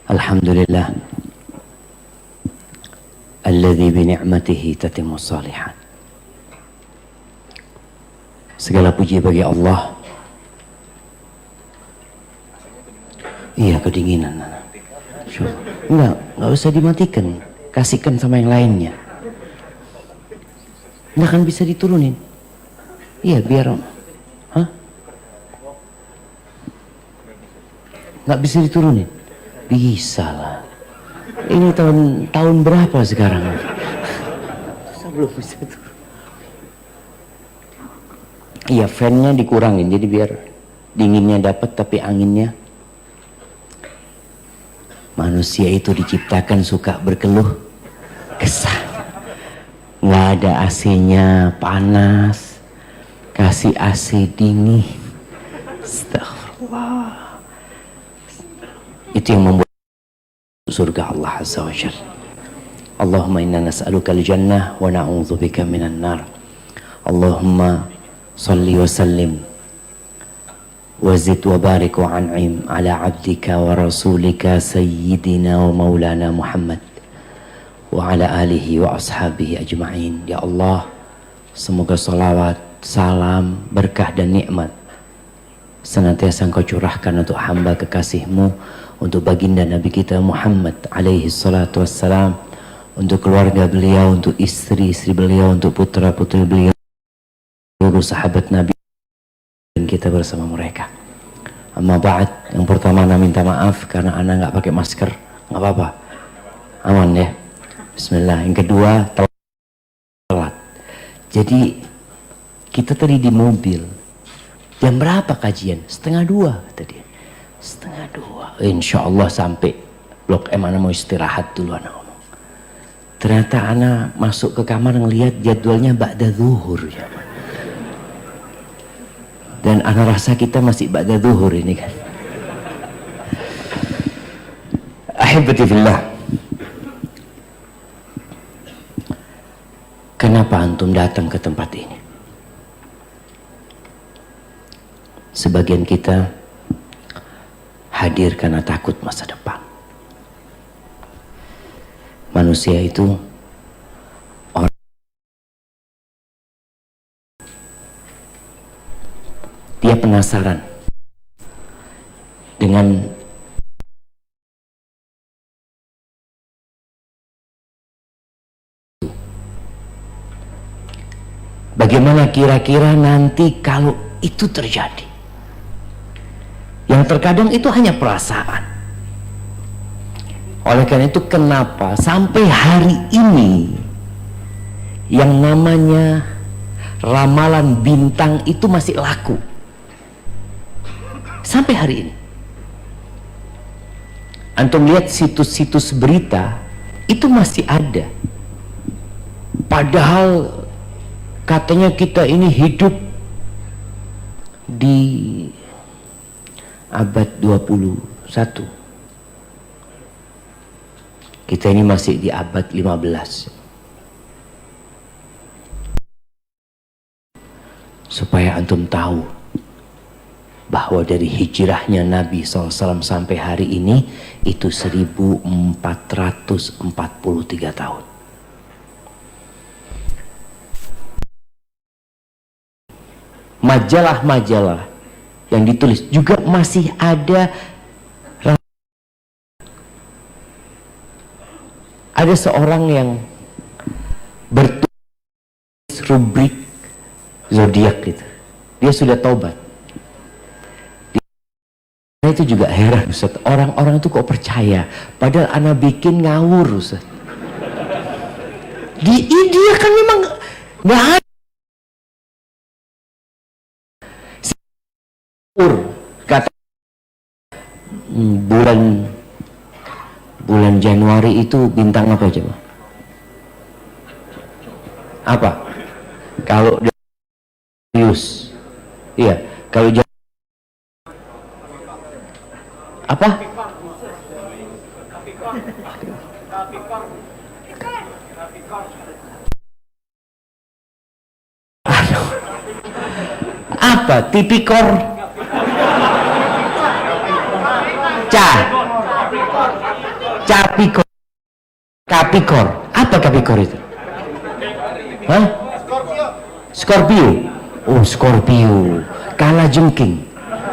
Alhamdulillah alladzi bi ni'matihi tatimmu shalihat. Segala puji bagi Allah. Iya, kedinginan. Enggak usah dimatikan. Kasihkan sama yang lainnya. Enggak kan bisa diturunin. Iya, biar nggak bisa diturunin. Bisa lah. Ini tahun berapa sekarang? Belum bisa turun. Iya, fan-nya dikurangin jadi biar dinginnya dapat tapi anginnya. Manusia itu diciptakan suka berkeluh kesah. Nggak ada AC-nya panas, kasih AC dingin. Astagfirullah. Itu yang membuat surga Allah Azza wa Jalla. Allahumma inna nas'aluka al-jannah wa na'udzubika minan nar. Allahumma salli wa sallim wa zid wa barik wa an'im ala abdika wa rasulika sayyidina wa maulana Muhammad wa ala alihi wa ashabihi ajma'in. Ya Allah, semoga salawat, salam, berkah dan nikmat senantiasa Engkau curahkan untuk hamba kekasih-Mu, untuk baginda Nabi kita Muhammad alaihi salatu wassalam, untuk keluarga beliau, untuk istri-istri beliau, untuk putra-putri beliau, seluruh sahabat Nabi dan kita bersama mereka. Amma ba'd, yang pertama ana minta maaf karena ana nggak pakai masker. Nggak apa-apa, aman ya. Bismillah. Yang kedua, telat. Jadi kita tadi di mobil. Jam berapa kajian? 1:30 kata dia. 1:30. Insya Allah sampai Blok M. Ana mau istirahat dulu, ana ngomong. Ternyata ana masuk ke kamar ngelihat jadwalnya ba'da zuhur ya. Dan ana rasa kita masih ba'da zuhur ini kan. Ahibati fillah. Kenapa antum datang ke tempat ini? Sebagian kita hadir karena takut masa depan. Manusia itu orang, dia penasaran dengan bagaimana kira-kira nanti kalau itu terjadi. Yang terkadang itu hanya perasaan. Oleh karena itu kenapa sampai hari ini yang namanya ramalan bintang itu masih laku. Sampai hari ini. Antum lihat situs-situs berita itu masih ada. Padahal katanya kita ini hidup di abad 21. Kita ini masih di abad 15. Supaya antum tahu bahwa dari hijrahnya Nabi SAW sampai hari ini itu 1443 tahun. Majalah-majalah yang ditulis juga masih ada seorang yang bertulis rubrik zodiak gitu. Dia sudah taubat. Dia itu juga heran, Ustaz. Orang-orang itu kok percaya padahal ana bikin ngawur, Ustaz. Dia kan memang nggak ada. Kata bulan Januari itu bintang apa coba? Apa? Kalau Junius, iya. Kalau apa? Apa? Tipikor. Ca. Capikor. Kapikor. Apa Kapikor itu? Hah? Scorpio. Oh, Scorpio. Kalajengking.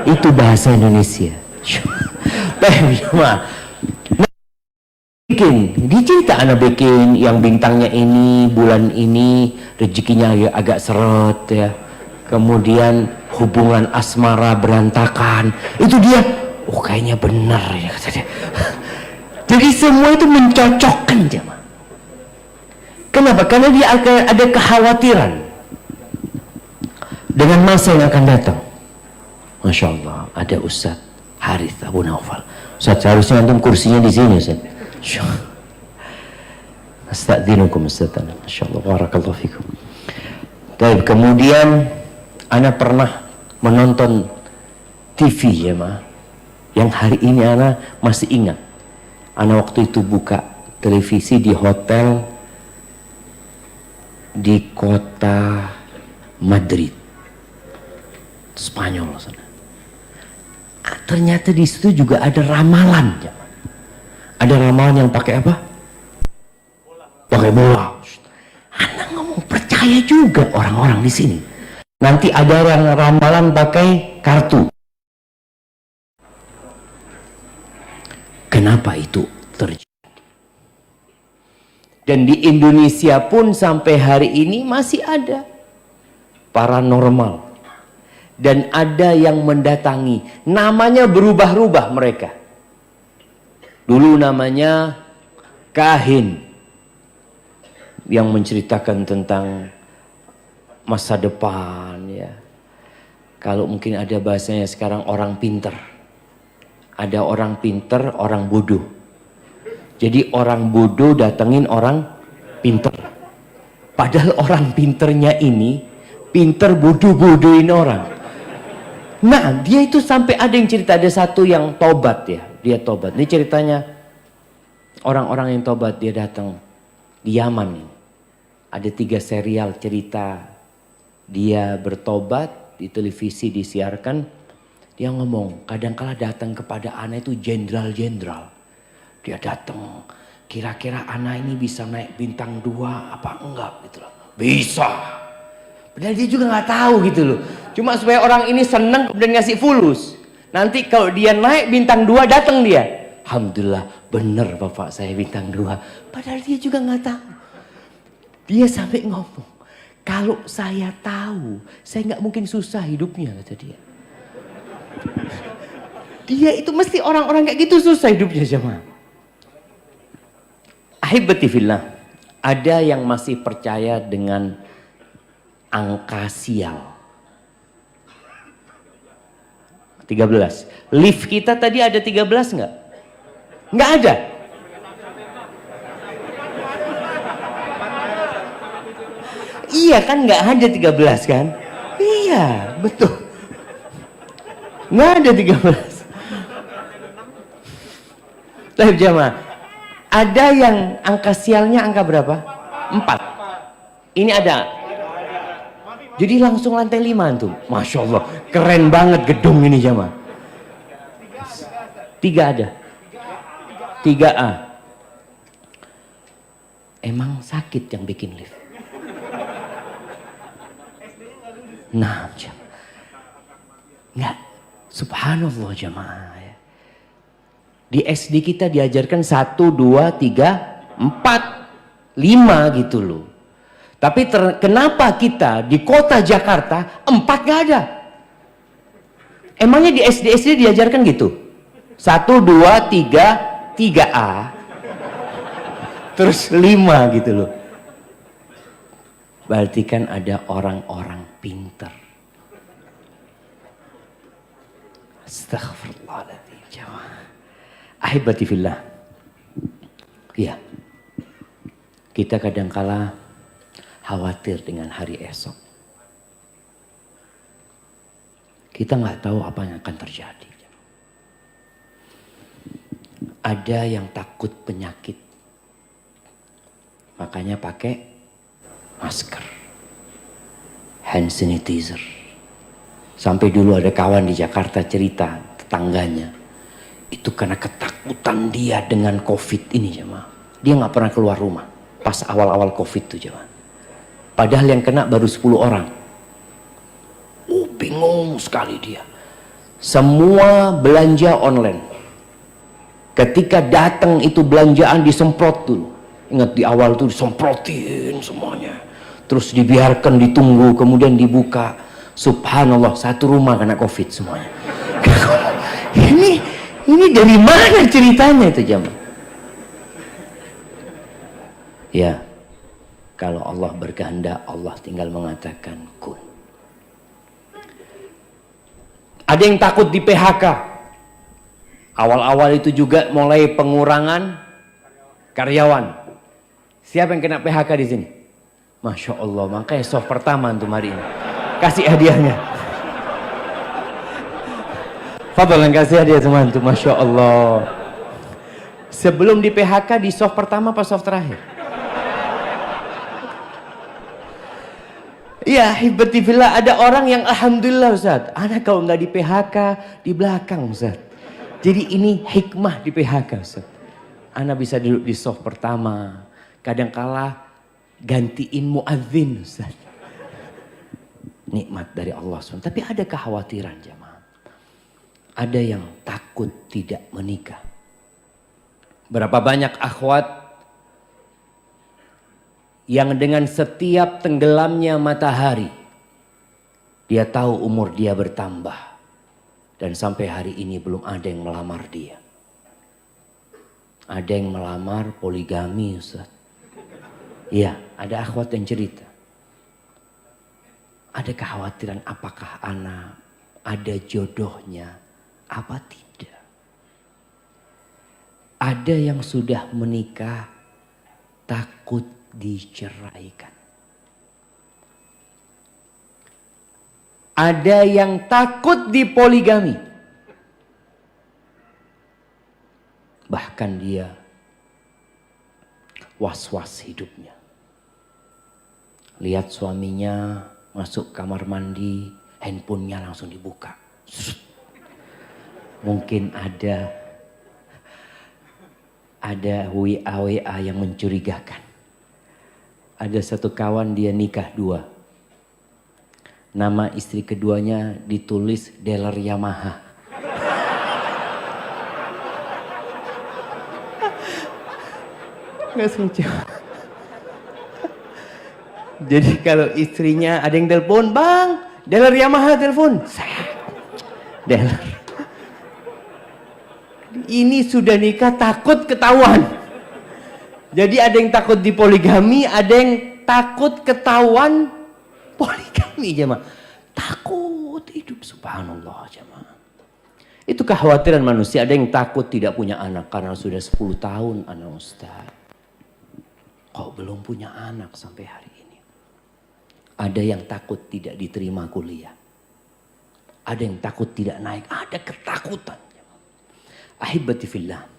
Itu bahasa Indonesia. Bikin, dicerita anak bikin yang bintangnya ini, bulan ini, rezekinya agak seret ya. Kemudian hubungan asmara berantakan. Itu dia, oh kayaknya benar ya kata dia. Jadi semua itu mencocokkan jemaah. Kenapa? Karena dia akan ada kekhawatiran dengan masa yang akan datang. Masya Allah, ada Ustaz Harith Abu Naufal. Ustaz, seharusnya antum kursinya di sini Ustaz. Astagfirullahaladzim Ustaz. Masya Allah, barakallahu fikum. Baik, kemudian ana pernah menonton TV ya ma, yang hari ini ana masih ingat. Ana waktu itu buka televisi di hotel di kota Madrid, Spanyol sana. Ternyata di situ juga ada ramalan. Ada ramalan yang pakai apa? Pakai bola. Anak ngomong percaya juga orang-orang di sini. Nanti ada yang ramalan pakai kartu. Kenapa itu terjadi? Dan di Indonesia pun sampai hari ini masih ada paranormal. Dan ada yang mendatangi. Namanya berubah-ubah mereka. Dulu namanya kahin, yang menceritakan tentang masa depan ya. Kalau mungkin ada bahasanya sekarang orang pinter. Ada orang pinter, orang bodoh. Jadi orang bodoh datengin orang pinter. Padahal orang pinternya ini pinter bodoh-bodohin orang. Nah, dia itu sampai ada yang cerita, ada satu yang tobat ya. Dia tobat. Ini ceritanya orang-orang yang tobat, dia datang di Yaman ini. Ada 3 serial cerita dia bertobat, di televisi disiarkan. Dia ngomong, kadangkala datang kepada ana itu jenderal-jenderal. Dia datang, kira-kira ana ini bisa naik bintang 2 apa enggak gitu loh. Bisa. Padahal dia juga nggak tahu gitu loh. Cuma supaya orang ini seneng dan ngasih fulus. Nanti kalau dia naik bintang 2 datang dia. Alhamdulillah bener bapak saya bintang 2. Padahal dia juga nggak tahu. Dia sampai ngomong, kalau saya tahu, saya nggak mungkin susah hidupnya kata dia. Dia itu mesti orang-orang kayak gitu susah hidupnya jemaah. Ahibati fillah, ada yang masih percaya dengan angka sial. 13. Lift kita tadi ada 13 nggak? Nggak ada. Iya kan nggak ada 13 kan? Iya betul. Nggak ada 13. Tapi jemaah, ada yang angka sialnya angka berapa? 4. Ini ada. Jadi langsung lantai 5 tuh. Masya Allah, keren banget gedung ini jemaah. 3 ada. 3A. Emang sakit yang bikin lift? Nah, enggak. Subhanallah jemaah. Di SD kita diajarkan 1, 2, 3, 4, 5 gitu loh. Tapi kenapa kita di kota Jakarta 4 gak ada? Emangnya di SD diajarkan gitu? 1, 2, 3, 3A. Terus 5 gitu loh. Berarti kan ada orang-orang pinter. Astaghfirullahaladzim jemaah. Ahibati fillah. Ya. Kita kadangkala khawatir dengan hari esok. Kita nggak tahu apa yang akan terjadi. Ada yang takut penyakit. Makanya pakai masker, hand sanitizer. Sampai dulu ada kawan di Jakarta cerita tetangganya, Itu karena ketakutan dia dengan COVID ini jemaah. Dia nggak pernah keluar rumah pas awal-awal COVID itu jemaah. Padahal yang kena baru 10 orang. Bingung sekali dia. Semua belanja online. Ketika datang itu belanjaan disemprot dulu. Ingat di awal tuh disemprotin semuanya. Terus dibiarkan ditunggu, kemudian dibuka. Subhanallah, satu rumah kena COVID semuanya. Ini dari mana ceritanya itu jemaah? Ya, kalau Allah berkehendak, Allah tinggal mengatakan kun. Ada yang takut di PHK. Awal-awal itu juga mulai pengurangan karyawan. Siapa yang kena PHK di sini? Masya Allah, makanya soft pertama untuk hari ini. Kasih hadiahnya. Fadol yang kasih hadiah teman tuh, Masya Allah. Sebelum di PHK di soft pertama apa soft terakhir? Ya, hibatifillah, ada orang yang alhamdulillah Ustaz, anak kalau nggak di PHK di belakang Ustaz. Jadi ini hikmah di PHK Ustaz. Anak bisa duduk di soft pertama. Kadangkala gantiin muadzin Ustaz. Nikmat dari Allah SWT. Tapi ada kekhawatiran jemaah. Ada yang takut tidak menikah. Berapa banyak akhwat yang dengan setiap tenggelamnya matahari dia tahu umur dia bertambah dan sampai hari ini belum ada yang melamar dia. Ada yang melamar poligami Ustaz. Iya, ada akhwat yang cerita. Ada kekhawatiran apakah anak ada jodohnya apa tidak. Ada yang sudah menikah takut diceraikan. Ada yang takut dipoligami. Bahkan dia was-was hidupnya. Lihat suaminya masuk kamar mandi, handphonenya langsung dibuka. Mungkin ada WA yang mencurigakan. Ada satu kawan dia nikah 2. Nama istri keduanya ditulis dealer Yamaha. Nggak lucu. Jadi kalau istrinya ada yang telepon, bang, dealer Yamaha telepon. Dealer. Ini sudah nikah takut ketahuan. Jadi ada yang takut dipoligami, ada yang takut ketahuan poligami jemaah. Takut hidup subhanallah jemaah. Itu kekhawatiran manusia. Ada yang takut tidak punya anak karena sudah 10 tahun anak ustaz. Kok belum punya anak sampai hari ini. Ada yang takut tidak diterima kuliah. Ada yang takut tidak naik. Ada ketakutan. Ahibati fillah.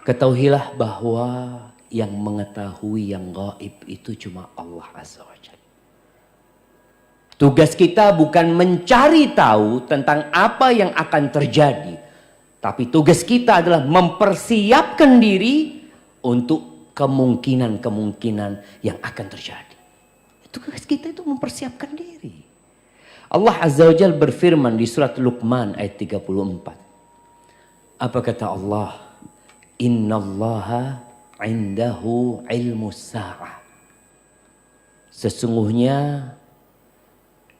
Ketahuilah bahwa yang mengetahui yang gaib itu cuma Allah Azza wa Jalla. Tugas kita bukan mencari tahu tentang apa yang akan terjadi. Tapi tugas kita adalah mempersiapkan diri untuk kemungkinan-kemungkinan yang akan terjadi. Tugas kita itu mempersiapkan diri. Allah Azza wa Jalla berfirman di surat Luqman ayat 34. Apa kata Allah? Innallaha indahu ilmu sa'ah. Sesungguhnya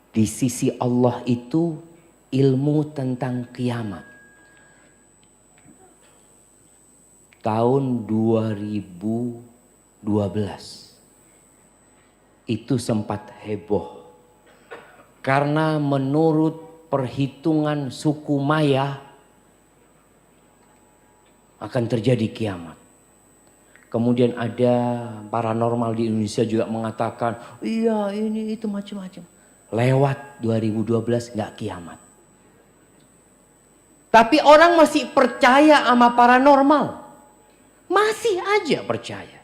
di sisi Allah itu ilmu tentang kiamat. Tahun 2012 itu sempat heboh karena menurut perhitungan suku Maya akan terjadi kiamat. Kemudian ada paranormal di Indonesia juga mengatakan, iya ini itu macam-macam. Lewat 2012 nggak kiamat. Tapi orang masih percaya sama paranormal. Masih aja percaya.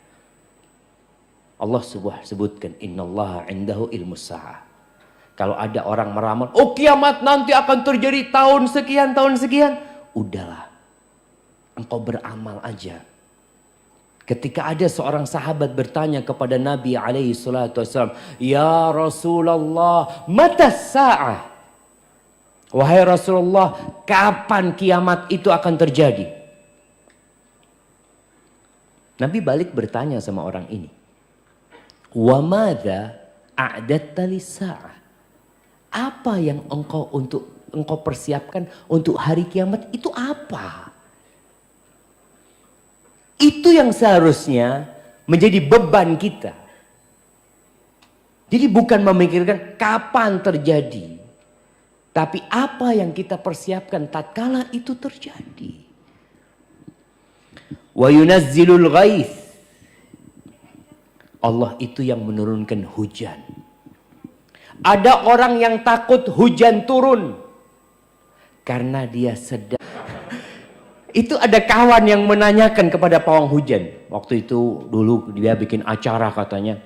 Allah sebutkan innallaha indahu ilmu sa'ah. Kalau ada orang meramal, oh kiamat nanti akan terjadi tahun sekian. udahlah, engkau beramal aja. Ketika ada seorang sahabat bertanya kepada Nabi alaihi salatu wassalam, "Ya Rasulullah, mata sa'ah?" Wahai Rasulullah, kapan kiamat itu akan terjadi? Nabi balik bertanya sama orang ini, "Wa madza a'datta lis-sa'ah?" Apa yang engkau persiapkan untuk hari kiamat itu apa? Itu yang seharusnya menjadi beban kita. Jadi bukan memikirkan kapan terjadi, tapi apa yang kita persiapkan tatkala itu terjadi. Wa yunazzilul ghaits. Allah itu yang menurunkan hujan. Ada orang yang takut hujan turun karena dia sedang. Itu ada kawan yang menanyakan kepada pawang hujan. Waktu itu dulu dia bikin acara katanya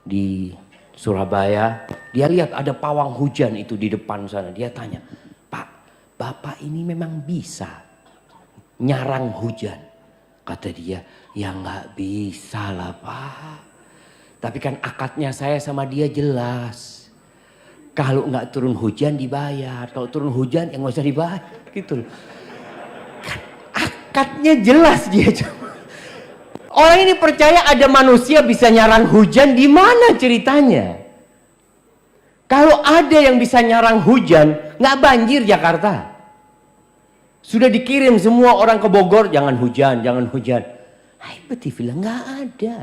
di Surabaya. Dia lihat ada pawang hujan itu di depan sana. Dia tanya, "Pak, Bapak ini memang bisa nyarang hujan?" Kata dia, "Ya nggak bisa lah Pak. Tapi kan akadnya saya sama dia jelas. Kalau nggak turun hujan dibayar. Kalau turun hujan ya nggak usah dibayar." Gitu loh. Kan akadnya jelas dia. Orang ini percaya ada manusia bisa nyarang hujan. Di mana ceritanya? Kalau ada yang bisa nyarang hujan, nggak banjir Jakarta. Sudah dikirim semua orang ke Bogor, jangan hujan, jangan hujan. Betifillah, nggak ada.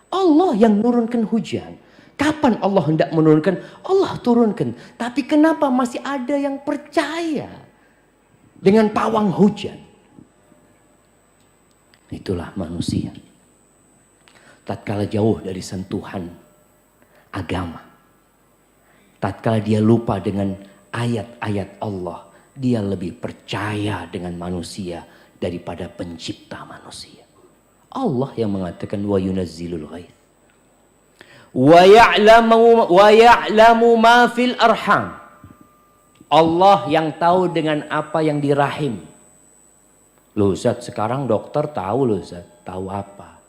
Allah yang menurunkan hujan. Kapan Allah hendak menurunkan? Allah turunkan. Tapi kenapa masih ada yang percaya dengan pawang hujan? Itulah manusia. Tatkala jauh dari sentuhan agama. Tatkala dia lupa dengan ayat-ayat Allah. Dia lebih percaya dengan manusia daripada pencipta manusia. Allah yang mengatakan wa yunazzilul ghaits. Wa ya'lamu ma fil arham. Allah yang tahu dengan apa yang di rahim. Loh Ustaz, sekarang dokter tahu loh Ustaz. Tahu apa?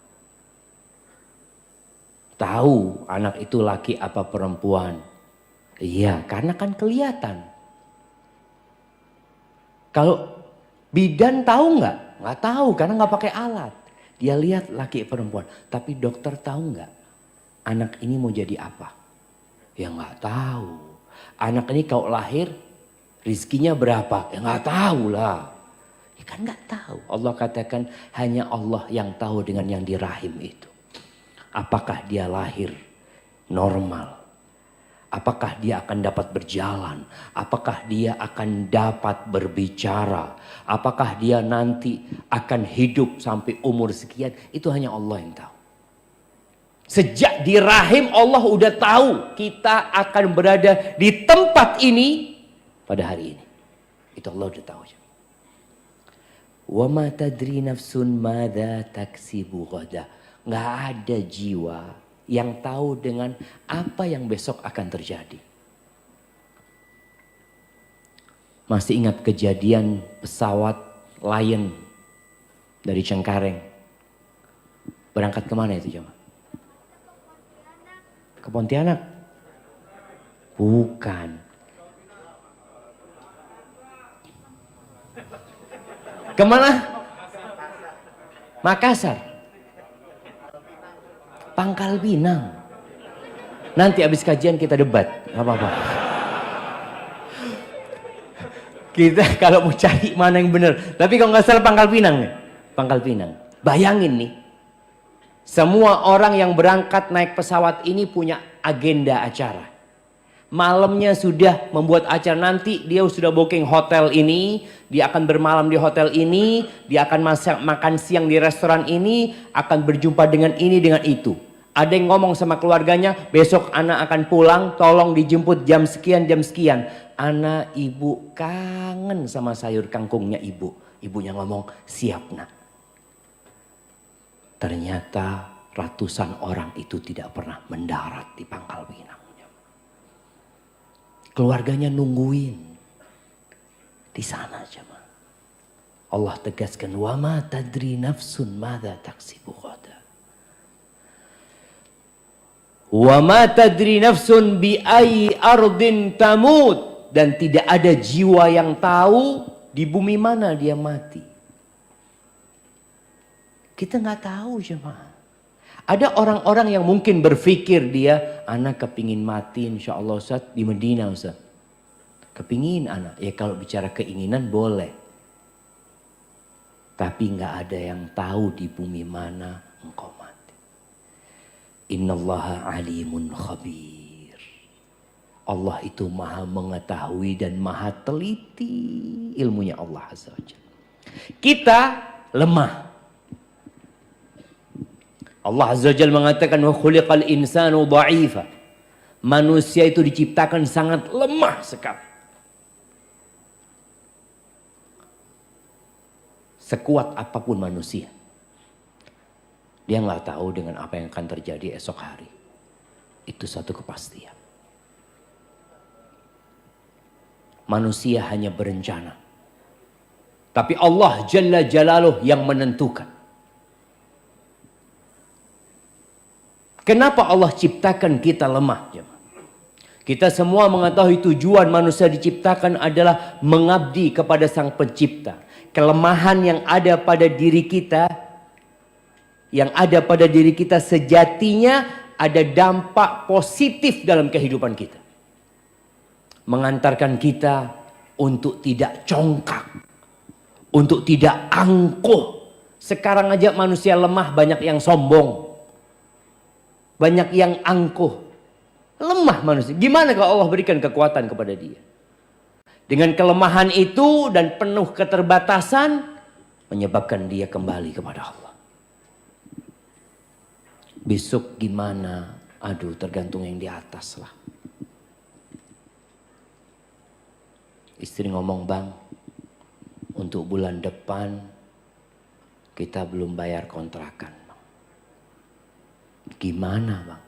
Tahu anak itu laki apa perempuan. Iya, karena kan kelihatan. Kalau bidan tahu nggak? Nggak tahu karena nggak pakai alat. Dia lihat laki perempuan. Tapi dokter tahu nggak? Anak ini mau jadi apa? Ya nggak tahu. Anak ini kalau lahir rizkinya berapa? Ya nggak tahu lah. Ya kan nggak tahu. Allah katakan hanya Allah yang tahu dengan yang di rahim itu. Apakah dia lahir normal? Apakah dia akan dapat berjalan? Apakah dia akan dapat berbicara? Apakah dia nanti akan hidup sampai umur sekian? Itu hanya Allah yang tahu. Sejak di rahim Allah udah tahu kita akan berada di tempat ini pada hari ini. Itu Allah udah tahu. Wa ma tadri nafsun madza taksibu ghada. Nggak ada jiwa yang tahu dengan apa yang besok akan terjadi. Masih ingat kejadian pesawat Lion dari Cengkareng. Berangkat kemana itu jemaah? Ke Pontianak? Bukan. Kemana? Makassar. Pangkal Pinang. Nanti habis kajian kita debat, nggak apa-apa. Kita kalau mau cari mana yang benar. Tapi kalau nggak salah Pangkal Pinang nih. Pangkal Pinang. Bayangin nih. Semua orang yang berangkat naik pesawat ini punya agenda acara. Malamnya sudah membuat acara, nanti dia sudah booking hotel ini, dia akan bermalam di hotel ini, dia akan makan siang di restoran ini, akan berjumpa dengan ini dengan itu. Ada yang ngomong sama keluarganya, besok anak akan pulang, tolong dijemput jam sekian, jam sekian. Anak ibu kangen sama sayur kangkungnya ibu. Ibunya ngomong, siap nak. Ternyata ratusan orang itu tidak pernah mendarat di Pangkal Pinang. Keluarganya nungguin di sana aja, Allah tegaskan, wa ma tadri nafsun madza taksibu ghada. Wa ma tadri nafsun bi ayyi ardin tamut, dan tidak ada jiwa yang tahu di bumi mana dia mati. Kita nggak tahu jemaah. Ada orang-orang yang mungkin berpikir dia, anak kepingin mati insya Allah Ustaz di Medina Ustaz. Kepingin anak, ya kalau bicara keinginan boleh. Tapi nggak ada yang tahu di bumi mana engkau mati. Innallaha alimun khabir. Allah itu maha mengetahui dan maha teliti ilmunya Allah Azza wa Jalla. Kita lemah. Allah Azza wa Jalla mengatakan wa khuliqal insanu dha'ifa. Manusia itu diciptakan sangat lemah sekali. Sekuat apapun manusia, dia nggak tahu dengan apa yang akan terjadi esok hari. Itu satu kepastian. Manusia hanya berencana. Tapi Allah Jalla Jalaluh yang menentukan. Kenapa Allah ciptakan kita lemah? Kita semua mengetahui tujuan manusia diciptakan adalah mengabdi kepada Sang Pencipta. Kelemahan yang ada pada diri kita, sejatinya ada dampak positif dalam kehidupan kita. Mengantarkan kita untuk tidak congkak, untuk tidak angkuh. Sekarang aja manusia lemah, banyak yang sombong, banyak yang angkuh. Lemah manusia. Gimana kalau Allah berikan kekuatan kepada dia? Dengan kelemahan itu dan penuh keterbatasan, menyebabkan dia kembali kepada Allah. Besok gimana? Aduh, tergantung yang di atas lah. Istri ngomong, bang, untuk bulan depan kita belum bayar kontrakan. Gimana bang?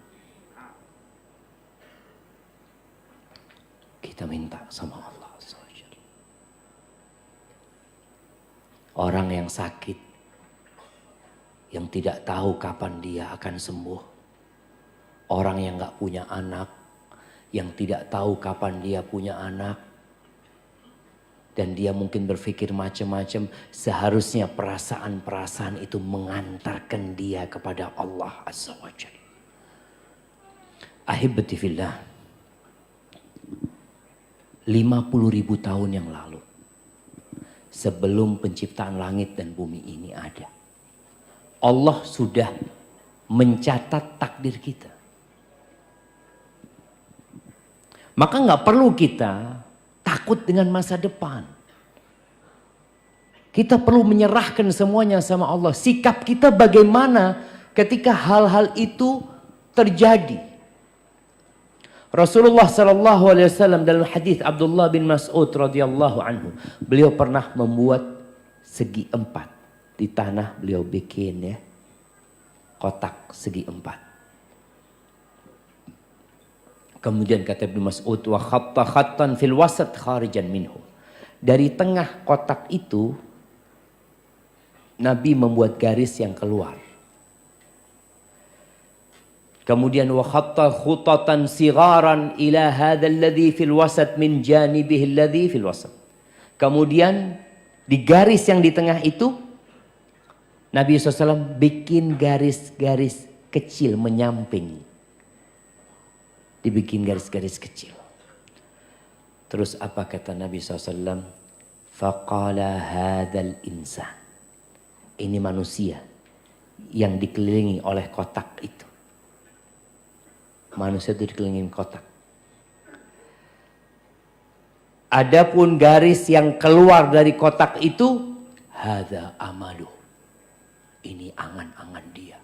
Kita minta sama Allah. Orang yang sakit, yang tidak tahu kapan dia akan sembuh. Orang yang gak punya anak, yang tidak tahu kapan dia punya anak. Dan dia mungkin berpikir macam-macam. Seharusnya perasaan-perasaan itu mengantarkan dia kepada Allah Azza wa Jalla. Ahibati fillah. 50.000 tahun yang lalu, sebelum penciptaan langit dan bumi ini ada, Allah sudah mencatat takdir kita. Maka nggak perlu kita takut dengan masa depan. Kita perlu menyerahkan semuanya sama Allah. Sikap kita bagaimana ketika hal-hal itu terjadi? Rasulullah sallallahu alaihi wasallam dalam hadis Abdullah bin Mas'ud radhiyallahu anhu, beliau pernah membuat segi 4 di tanah. Beliau bikin kotak segi 4. Kemudian kata Ibnu Mas'ud, wa khatta khattan fil wasat kharijan minhu. Dari tengah kotak itu Nabi membuat garis yang keluar. Kemudian wa khatta khutatan sigharan ila hadzal ladzi fil wasat min janibihi alladzi fil wasat. Kemudian di garis yang di tengah itu Nabi SAW bikin garis-garis kecil menyamping. Dibikin garis-garis kecil. Terus apa kata Nabi SAW? Faqala hadzal insan. Ini manusia yang dikelilingi oleh kotak itu. Manusia itu dikelilingi kotak. Adapun garis yang keluar dari kotak itu, hadza amalu. Ini angan-angan dia.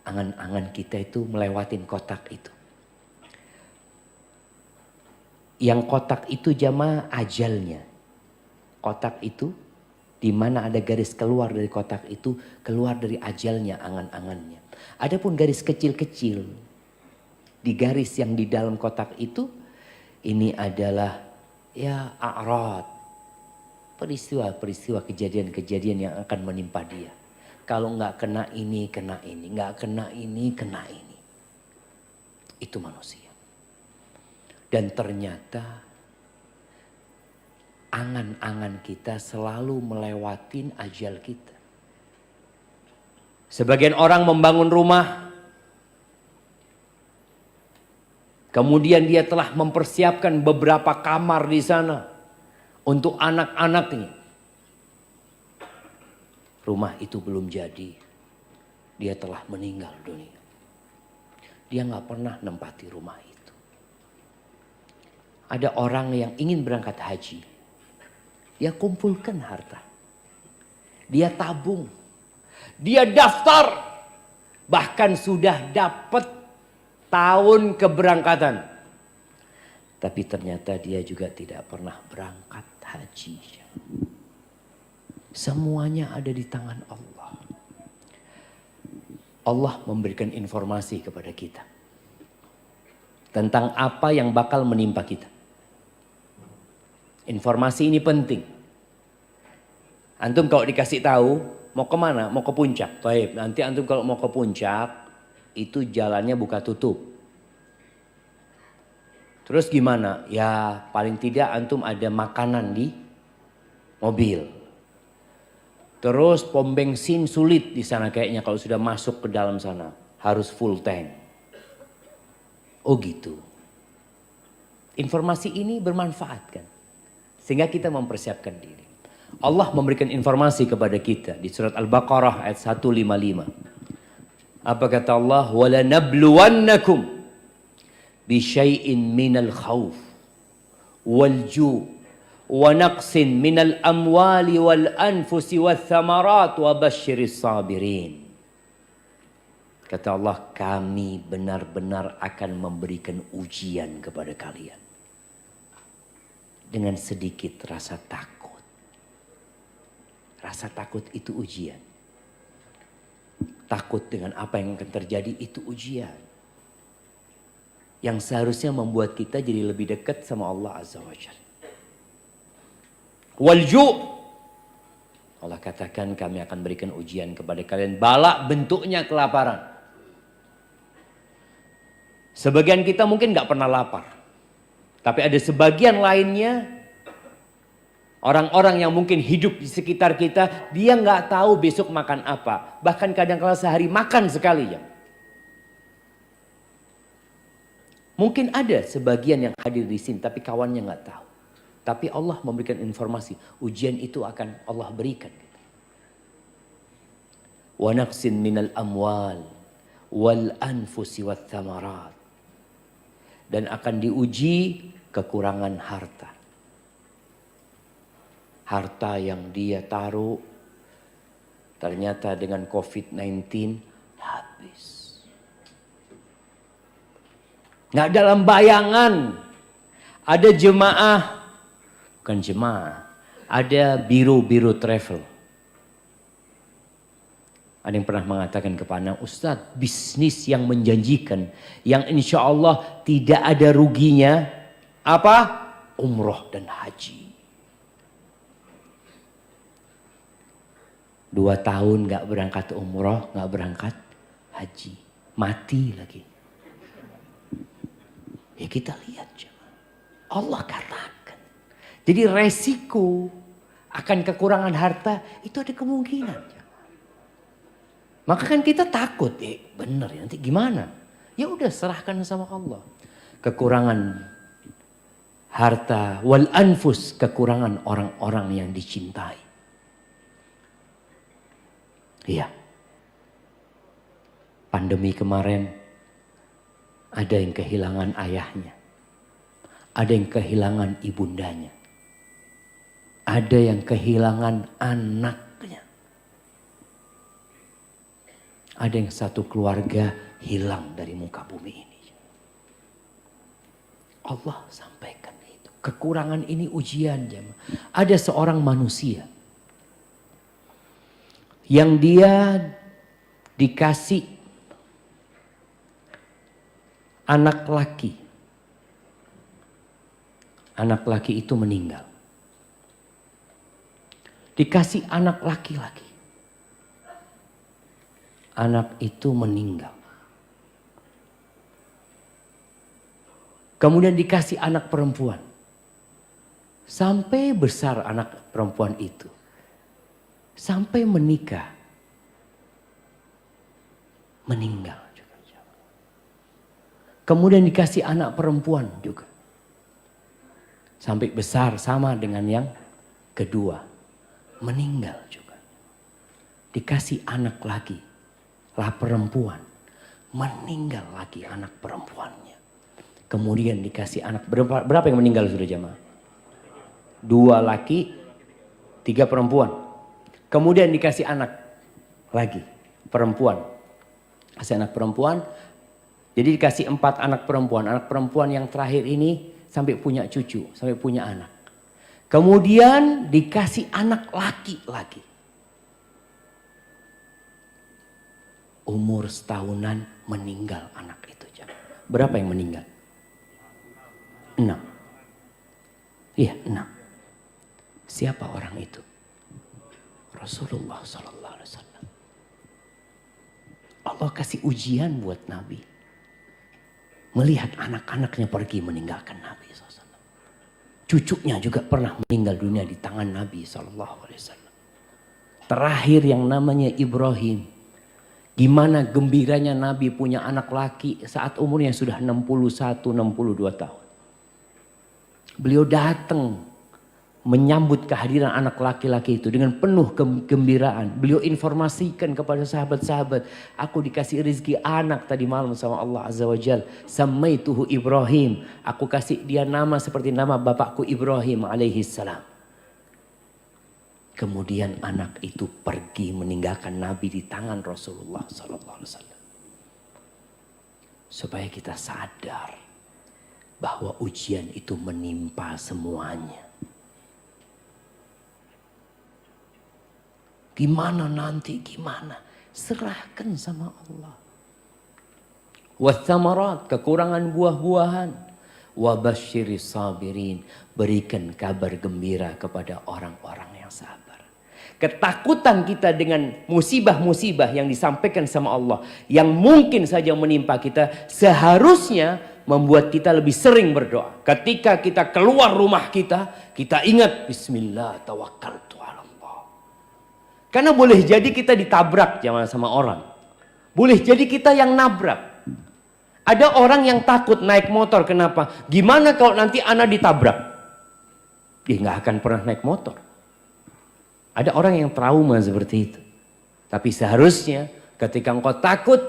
Angan-angan kita itu melewatin kotak itu. Yang kotak itu jamaah ajalnya. Kotak itu, di mana ada garis keluar dari kotak itu, keluar dari ajalnya, angan-angannya. Adapun garis kecil-kecil di garis yang di dalam kotak itu, ini adalah a'rad, peristiwa-peristiwa kejadian-kejadian yang akan menimpa dia. Kalau nggak kena ini, kena ini. Nggak kena ini, kena ini. Itu manusia. Dan ternyata angan-angan kita selalu melewatin ajal kita. Sebagian orang membangun rumah, kemudian dia telah mempersiapkan beberapa kamar di sana untuk anak-anaknya. Rumah itu belum jadi. Dia telah meninggal dunia. Dia nggak pernah nempati rumah itu. Ada orang yang ingin berangkat haji. Dia kumpulkan harta. Dia tabung. Dia daftar. Bahkan sudah dapat tahun keberangkatan. Tapi ternyata dia juga tidak pernah berangkat haji. Semuanya ada di tangan Allah. Allah memberikan informasi kepada kita tentang apa yang bakal menimpa kita. Informasi ini penting. Antum kalau dikasih tahu mau kemana? Mau ke puncak. Baik, nanti antum kalau mau ke puncak itu jalannya buka tutup. Terus gimana? Ya paling tidak antum ada makanan di mobil. Terus pom bensin sulit di sana kayaknya kalau sudah masuk ke dalam sana. Harus full tank. Oh gitu. Informasi ini bermanfaat kan. Sehingga kita mempersiapkan diri. Allah memberikan informasi kepada kita di surat Al-Baqarah ayat 155. Apa kata Allah? وَلَنَبْلُوَنَّكُمْ بِشَيْءٍ مِّنَ الْخَوْفِ وَالْجُوعِ وَنَقْصٍ مِّنَ الْأَمْوَالِ وَالْأَنْفُسِ وَالثَّمَرَاتِ وَبَشِّرِ الصَّابِرِينَ. Kata Allah, kami benar-benar akan memberikan ujian kepada kalian. Dengan sedikit rasa takut. Rasa takut itu ujian. Takut dengan apa yang akan terjadi itu ujian. Yang seharusnya membuat kita jadi lebih dekat sama Allah Azza wa Jalla. Walju' Allah katakan kami akan berikan ujian kepada kalian. Bala bentuknya kelaparan. Sebagian kita mungkin gak pernah lapar. Tapi ada sebagian lainnya. Orang-orang yang mungkin hidup di sekitar kita. Dia gak tahu besok makan apa. Bahkan kadang-kadang sehari makan sekali ya. Mungkin ada sebagian yang hadir di sini. Tapi kawannya gak tahu. Tapi Allah memberikan informasi. Ujian itu akan Allah berikan. Wa naqsin minal amwal. Wal anfusi wat thamarat. Dan akan diuji kekurangan harta. Harta yang dia taruh. Ternyata dengan COVID-19 habis. Nggak dalam bayangan. Ada jemaah. Bukan jemaah, ada biro-biro travel. Ada yang pernah mengatakan kepada Ustadz, bisnis yang menjanjikan, yang insya Allah tidak ada ruginya, apa? Umroh dan haji. 2 tahun gak berangkat umroh, gak berangkat haji. Mati lagi. Ya kita lihat jemaah. Allah katakan. Jadi resiko akan kekurangan harta itu ada kemungkinan. Maka kan kita takut, bener ya nanti gimana? Ya udah serahkan sama Allah. Kekurangan harta wal anfus, kekurangan orang-orang yang dicintai. Iya. Pandemi kemarin ada yang kehilangan ayahnya. Ada yang kehilangan ibundanya. Ada yang kehilangan anaknya. Ada yang satu keluarga hilang dari muka bumi ini. Allah sampaikan itu. Kekurangan ini ujian. Ada seorang manusia. Yang dia dikasih anak laki. Anak laki itu meninggal. Dikasih anak laki-laki. Anak itu meninggal. Kemudian dikasih anak perempuan. Sampai besar anak perempuan itu. Sampai menikah. Meninggal juga. Kemudian dikasih anak perempuan juga. Sampai besar sama dengan yang kedua. Meninggal juga. Dikasih anak lagi. Lah perempuan. Meninggal lagi anak perempuannya. Kemudian dikasih anak. Berapa yang meninggal sudah jamaah? 2 laki, 3 perempuan. Kemudian dikasih anak lagi. Perempuan. Kasih anak perempuan. Jadi dikasih 4 anak perempuan. Anak perempuan yang terakhir ini sampai punya cucu. Sampai punya anak. Kemudian dikasih anak laki lagi. Umur setahunan meninggal anak itu. Berapa yang meninggal? 6. Iya 6. Siapa orang itu? Rasulullah sallallahu alaihi wasallam. Allah kasih ujian buat Nabi. Melihat anak-anaknya pergi meninggalkan Nabi SAW. Cucunya juga pernah meninggal dunia di tangan Nabi SAW. Terakhir yang namanya Ibrahim. Gimana gembiranya Nabi punya anak laki saat umurnya sudah 61-62 tahun. Beliau datang menyambut kehadiran anak laki-laki itu dengan penuh kegembiraan. Beliau informasikan kepada sahabat-sahabat, aku dikasih rezeki anak tadi malam sama Allah Azza wa Jal. Samaituhu Ibrahim. Aku kasih dia nama seperti nama bapakku Ibrahim alaihi salam. Kemudian anak itu pergi meninggalkan Nabi di tangan Rasulullah sallallahu alaihi wasallam. Supaya kita sadar bahwa ujian itu menimpa semuanya. Gimana nanti, gimana? Serahkan sama Allah. Wathamarat, kekurangan buah-buahan. Wabasyiris sabirin, berikan kabar gembira kepada orang-orang yang sabar. Ketakutan kita dengan musibah-musibah yang disampaikan sama Allah, yang mungkin saja menimpa kita, seharusnya membuat kita lebih sering berdoa. Ketika kita keluar rumah kita ingat Bismillah tawakkaltu. Karena boleh jadi kita ditabrak jangan sama orang. Boleh jadi kita yang nabrak. Ada orang yang takut naik motor. Kenapa? Gimana kalau nanti anak ditabrak? Dia nggak akan pernah naik motor. Ada orang yang trauma seperti itu. Tapi seharusnya ketika engkau takut,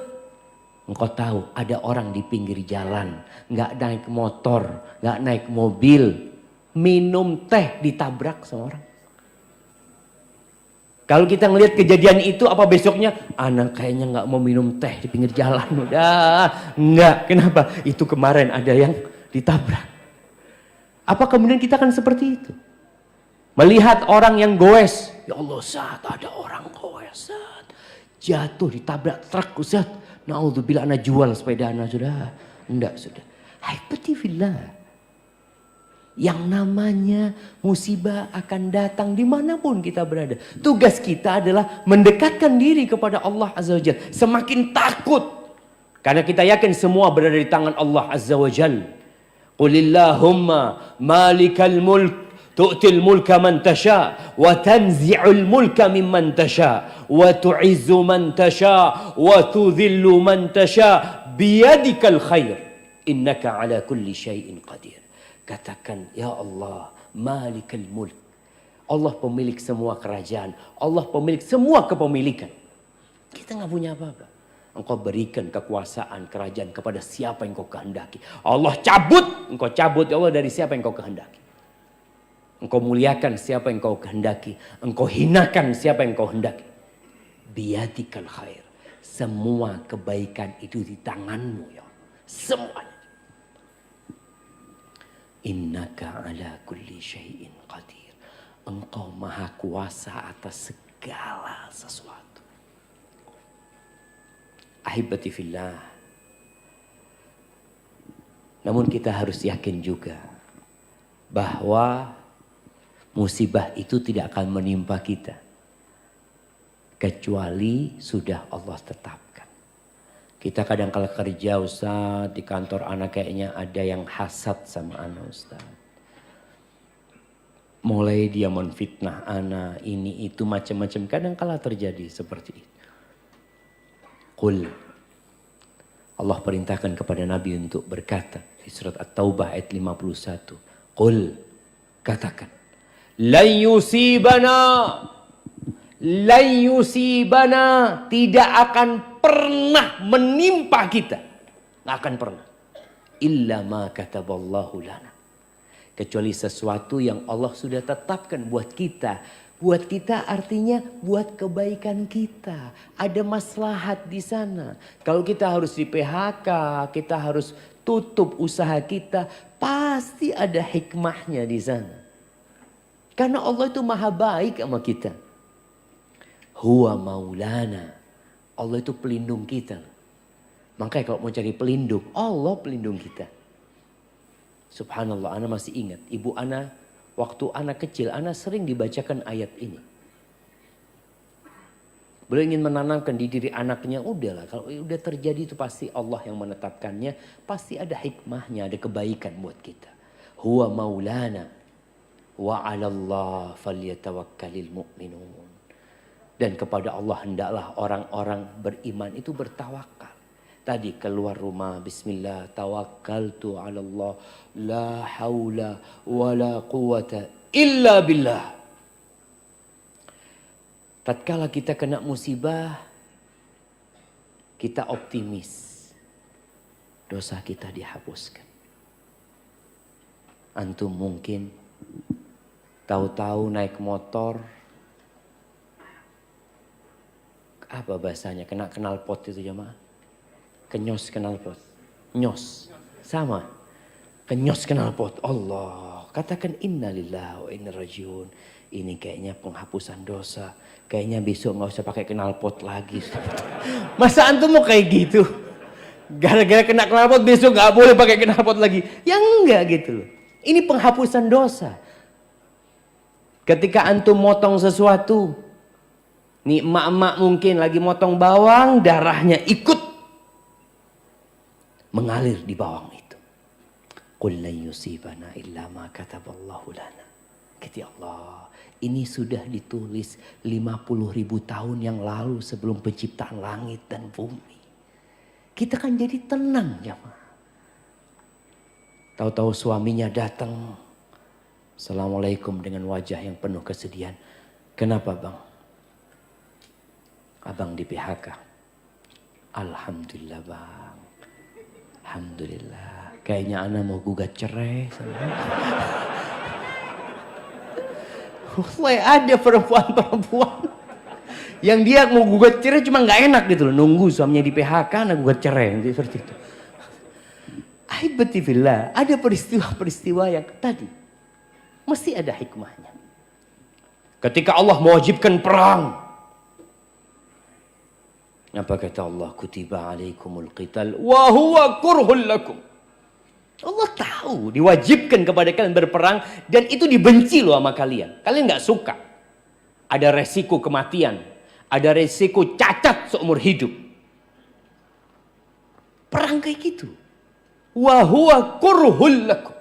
engkau tahu ada orang di pinggir jalan. Nggak naik motor, nggak naik mobil. Minum teh ditabrak sama orang. Kalau kita ngelihat kejadian itu, apa besoknya? Anak kayaknya nggak mau minum teh di pinggir jalan. Udah, nggak. Kenapa? Itu kemarin ada yang ditabrak. Apa kemudian kita akan seperti itu? Melihat orang yang goes. Ya Allah, saat ada orang goes. Saat jatuh ditabrak truk. Saat naudzubillah anak jual sepeda anak sudah. Enggak sudah. Haibati-fillah. Yang namanya musibah akan datang dimanapun kita berada. Tugas kita adalah mendekatkan diri kepada Allah Azza wa Jal. Semakin takut. Karena kita yakin semua berada di tangan Allah Azza wa Jal. Qulillahumma malikal mulk. Tu'til mulka man tasha. Wa tanzi'ul mulka mimman tasha. Wa tu'izzu man tasha. Wa tudhillu man tasha. Biyadikal khair. Innaka ala kulli syai'in qadir. Katakan, ya Allah, malikal mulk. Allah pemilik semua kerajaan. Allah pemilik semua kepemilikan. Kita nggak punya apa-apa. Engkau berikan kekuasaan kerajaan kepada siapa yang kau kehendaki. Allah cabut, engkau cabut ya Allah dari siapa yang kau kehendaki. Engkau muliakan siapa yang kau kehendaki. Engkau hinakan siapa yang kau hendaki. Biyadikal khair. Semua kebaikan itu di tanganmu ya Allah. Semuanya. Innaka ala kulli syai'in qadir. Engkau maha kuasa atas segala sesuatu. Ahibati fillah. Namun kita harus yakin juga bahwa Musibah itu tidak akan menimpa kita kecuali sudah Allah tetapkan. Kita kadang kala kerja Ustaz, di kantor anak kayaknya ada yang hasad sama anak Ustaz. Mulai dia menfitnah anak, ini itu macam-macam. Kadang kala terjadi seperti itu. Qul, Allah perintahkan kepada Nabi untuk berkata di surat At-Taubah ayat 51. Qul, katakan. Lan yusibana, tidak akan pernah menimpa kita. Nggak akan pernah. Illa ma kataballahu lana. Kecuali sesuatu yang Allah sudah tetapkan buat kita. Buat kita artinya buat kebaikan kita. Ada maslahat di sana. Kalau kita harus di PHK, kita harus tutup usaha kita, pasti ada hikmahnya di sana. Karena Allah itu maha baik sama kita. Huwa maulana. Allah itu pelindung kita. Makanya kalau mau cari pelindung, Allah pelindung kita. Subhanallah, ana masih ingat. Ibu ana, waktu anak kecil, ana sering dibacakan ayat ini. Beliau ingin menanamkan di diri anaknya, udahlah kalau udah terjadi itu pasti Allah yang menetapkannya. Pasti ada hikmahnya, ada kebaikan buat kita. Huwa maulana. Wa 'alallah falyatawakkalul mu'minun. Dan kepada Allah hendaklah orang-orang beriman itu bertawakal. Tadi keluar rumah, bismillah, tawakkaltu 'ala Allah, la haula wala quwata illa billah. Tatkala kita kena musibah, kita optimis. Dosa kita dihapuskan. Antum mungkin tahu-tahu naik motor, apa bahasanya, kena knalpot itu jemaah? Kenyos knalpot. Nyos. Sama. Kenyos knalpot. Allah. Katakan innalillahi wa inna rajiun. Ini kayaknya penghapusan dosa. Kayaknya besok gak usah pakai knalpot lagi. Masa antum mau kayak gitu? Gara-gara kena knalpot besok gak boleh pakai knalpot lagi. Ya enggak gitu loh. Ini penghapusan dosa. Ketika antum motong sesuatu. Nih emak-emak mungkin lagi motong bawang. Darahnya ikut mengalir di bawang itu. Qul lan yusibana illa ma kataballahu lana. Kata Allah, ini sudah ditulis 50.000 tahun yang lalu sebelum penciptaan langit dan bumi. Kita kan jadi tenang jemaah. Tahu-tahu suaminya datang. Assalamualaikum dengan wajah yang penuh kesedihan. Kenapa bang? Abang di PHK. Alhamdulillah bang. Alhamdulillah. Kayaknya ana mau gugat cerai. Wah, ada perempuan-perempuan yang dia mau gugat cerai cuma nggak enak gitu loh. Nunggu suaminya di PHK, ana gugat cerai. Seperti itu. Aibatifillah. Ada peristiwa-peristiwa yang tadi. Mesti ada hikmahnya. Ketika Allah mewajibkan perang. Apa kata Allah? Kutiba alaikumul qital wa huwa kurhul lakum. Allah tahu diwajibkan kepada kalian berperang dan itu dibenci loh sama kalian. Kalian nggak suka. Ada resiko kematian, ada resiko cacat seumur hidup. Perang kayak gitu. Wa huwa kurhul lakum.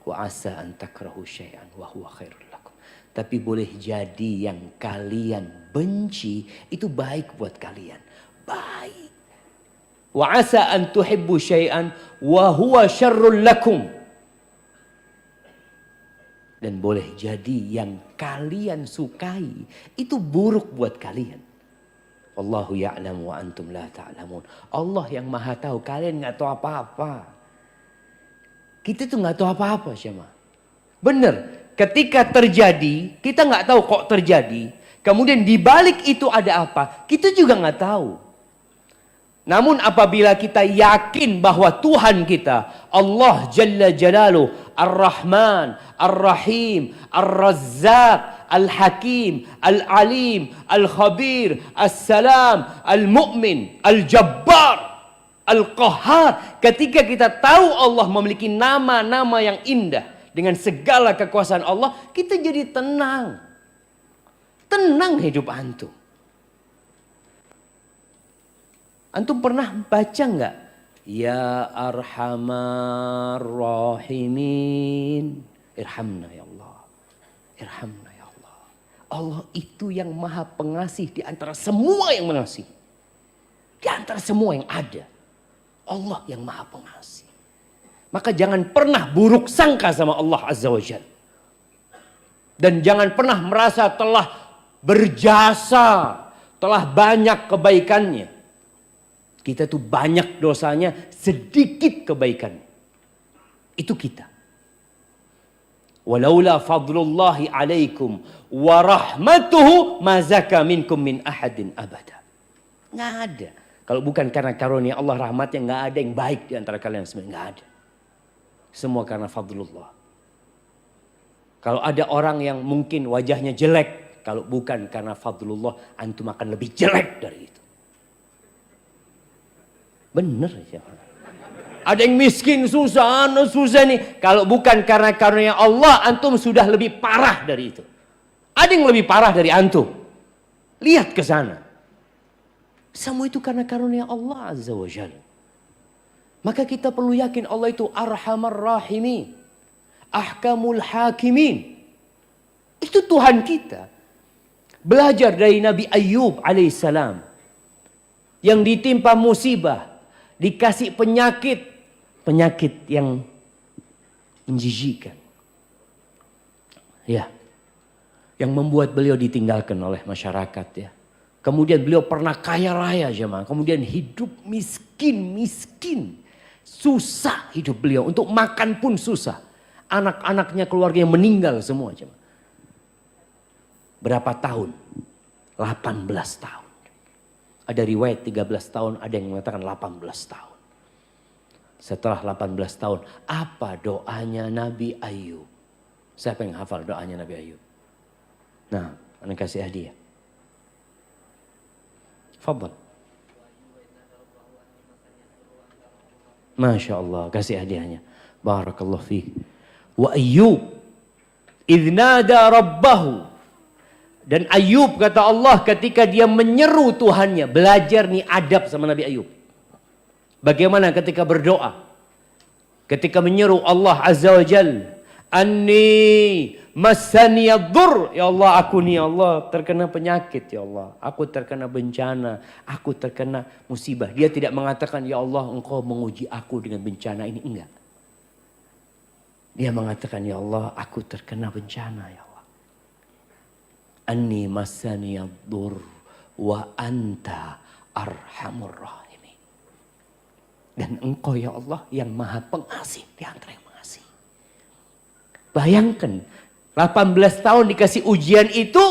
Wa asa an takrahu syai'an wa huwa khairul lakum. Tapi boleh jadi yang kalian benci itu baik buat kalian. Baik. Wa asa an tuhibbu syai'an wa huwa syarrul lakum. Dan boleh jadi yang kalian sukai itu buruk buat kalian. Wallahu ya'lamu wa antum la ta'lamun. Allah yang maha tahu, kalian nggak tahu apa-apa. Kita tuh nggak tahu apa-apa, Syama. Bener. Ketika terjadi, kita nggak tahu kok terjadi. Kemudian di balik itu ada apa? Kita juga nggak tahu. Namun apabila kita yakin bahwa Tuhan kita, Allah Jalla Jalaluh, Ar-Rahman, Ar-Rahim, Ar-Razzaq, Al-Hakim, Al-Alim, Al-Khabir, As-Salam, Al-Mu'min, Al-Jabbar, Al-Qahhar. Ketika kita tahu Allah memiliki nama-nama yang indah, dengan segala kekuasaan Allah, kita jadi tenang. Tenang hidup antum. Antum pernah baca nggak? Ya Arhamar Rahimin, irhamna ya Allah. Irhamna ya Allah. Allah itu yang maha pengasih di antara semua yang mengasihi. Di antara semua yang ada. Allah yang maha pengasih. Maka jangan pernah buruk sangka sama Allah Azza wa Jalla. Dan jangan pernah merasa telah berjasa, telah banyak kebaikannya. Kita tuh banyak dosanya, sedikit kebaikan. Itu kita. Walaula fadlullahi alaikum wa rahmatuhu ma zaka minkum min ahadin abada. Nggak ada. Kalau bukan karena karunia Allah rahmatnya, nggak ada yang baik di antara kalian semua. Nggak ada. Semua karena fadlullah. Kalau ada orang yang mungkin wajahnya jelek, kalau bukan karena fadlullah, antum akan lebih jelek dari itu. Bener ya. Ada yang miskin, susah nih. Kalau bukan karena karunia Allah, antum sudah lebih parah dari itu. Ada yang lebih parah dari antum. Lihat ke sana. Semua itu karena karunia Allah Azza wa Jalla. Maka kita perlu yakin Allah itu Arhamar Rahimin, Ahkamul Hakimin. Itu Tuhan kita. Belajar dari Nabi Ayub alaihissalam. Yang ditimpa musibah, dikasih penyakit. Penyakit yang menjijikkan. Ya. Yang membuat beliau ditinggalkan oleh masyarakat ya. Kemudian beliau pernah kaya raya jemaah. Kemudian hidup miskin. Susah hidup beliau. Untuk makan pun susah. Anak-anaknya keluarganya meninggal semua jemaah. Berapa tahun? 18 tahun. Ada riwayat 13 tahun. Ada yang mengatakan 18 tahun. Setelah 18 tahun. Apa doanya Nabi Ayub? Siapa yang hafal doanya Nabi Ayub? Nah, anda kasih hadiah. Fadal. Masya Allah. Kasih hadiahnya. Barakallahu fiik. Wa Ayyub idnada rabbahu. Dan Ayub kata Allah ketika dia menyeru Tuhannya. Belajar nih adab sama Nabi Ayub. Bagaimana ketika berdoa. Ketika menyeru Allah Azza wa Jal. Anni masaniyaddur. Ya Allah, aku nih ya Allah terkena penyakit ya Allah. Aku terkena bencana. Aku terkena musibah. Dia tidak mengatakan ya Allah engkau menguji aku dengan bencana ini. Enggak. Dia mengatakan ya Allah aku terkena bencana ya Allah. Anni masaniyaddur wa anta arhamur rahimin. Dan engkau ya Allah yang maha pengasih di antara yang mengasihi. Bayangkan 18 tahun dikasih ujian itu,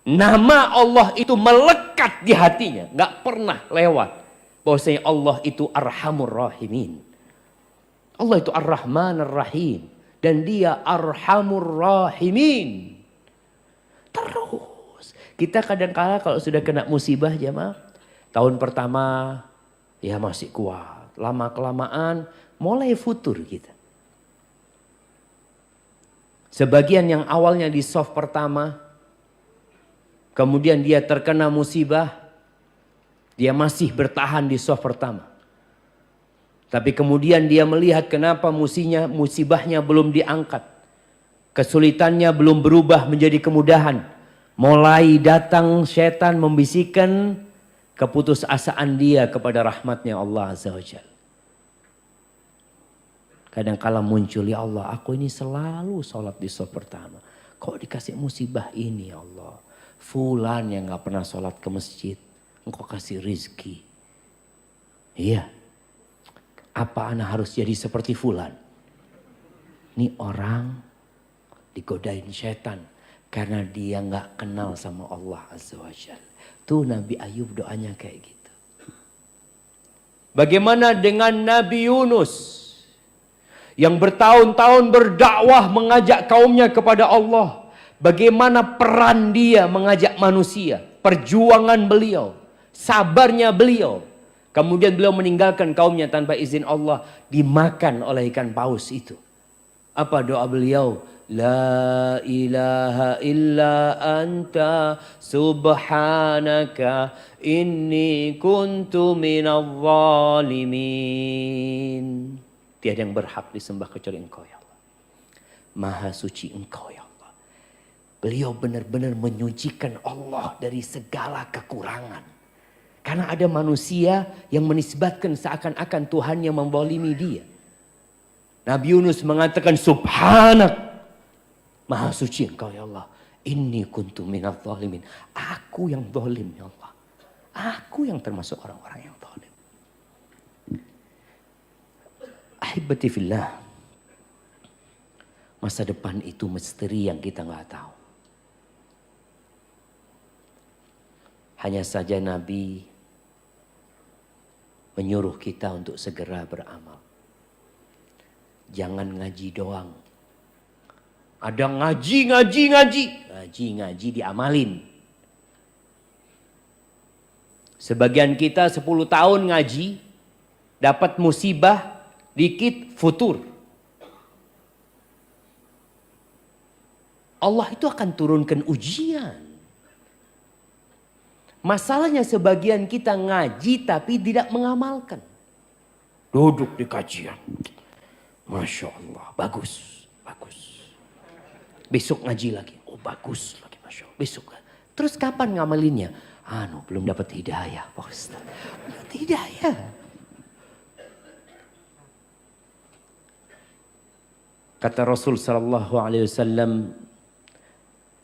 nama Allah itu melekat di hatinya. Gak pernah lewat. Bahwasanya Allah itu Arhamur Rahimin. Allah itu Ar-Rahman Ar-Rahim. Dan dia Arhamur Rahimin. Terus. Kita kadang-kala kalau sudah kena musibah jemaah. Tahun pertama ya masih kuat. Lama-kelamaan mulai futur kita. Sebagian yang awalnya di soft pertama, kemudian dia terkena musibah, dia masih bertahan di soft pertama. Tapi kemudian dia melihat kenapa musibahnya belum diangkat. Kesulitannya belum berubah menjadi kemudahan. Mulai datang syaitan membisikkan keputusasaan dia kepada rahmatnya Allah Azza wa Jalla. Kadang-kala muncul, ya Allah aku ini selalu sholat di sholat pertama. Kok dikasih musibah ini ya Allah. Fulan yang gak pernah sholat ke masjid. Engkau kasih rizki. Iya. Apa ana harus jadi seperti fulan? Ini orang digodain setan. Karena dia gak kenal sama Allah Azza wa Jalla. Tuh Nabi Ayub doanya kayak gitu. Bagaimana dengan Nabi Yunus? Yang bertahun-tahun berdakwah mengajak kaumnya kepada Allah. Bagaimana peran dia mengajak manusia. Perjuangan beliau. Sabarnya beliau. Kemudian beliau meninggalkan kaumnya tanpa izin Allah. Dimakan oleh ikan paus itu. Apa doa beliau? La ilaha illa anta subhanaka inni kuntu minadh zalimin. Tiada yang berhak disembah kecuali Engkau ya Allah. Maha suci Engkau ya Allah. Beliau benar-benar menyucikan Allah dari segala kekurangan. Karena ada manusia yang menisbatkan seakan-akan Tuhan yang membolimi dia. Nabi Yunus mengatakan subhanak. Maha suci Engkau ya Allah. Inni kuntu minadh zalimin. Aku yang zalim ya Allah. Aku yang termasuk orang-orang yang zalim. Ahibati fillah. Masa depan itu misteri yang kita nggak tahu. Hanya saja Nabi menyuruh kita untuk segera beramal. Jangan ngaji doang. Ada ngaji diamalin. Sebagian kita 10 tahun ngaji, dapat musibah, dikit futur. Allah itu akan turunkan ujian. Masalahnya sebagian kita ngaji tapi tidak mengamalkan. Duduk di kajian. Masya Allah, bagus. Besok ngaji lagi, oh bagus lagi, Masya Allah. Besok. Terus kapan ngamalinnya? Belum dapat hidayah, Pak Ustaz. Dapat hidayah. Kata Rasul sallallahu alaihi wasallam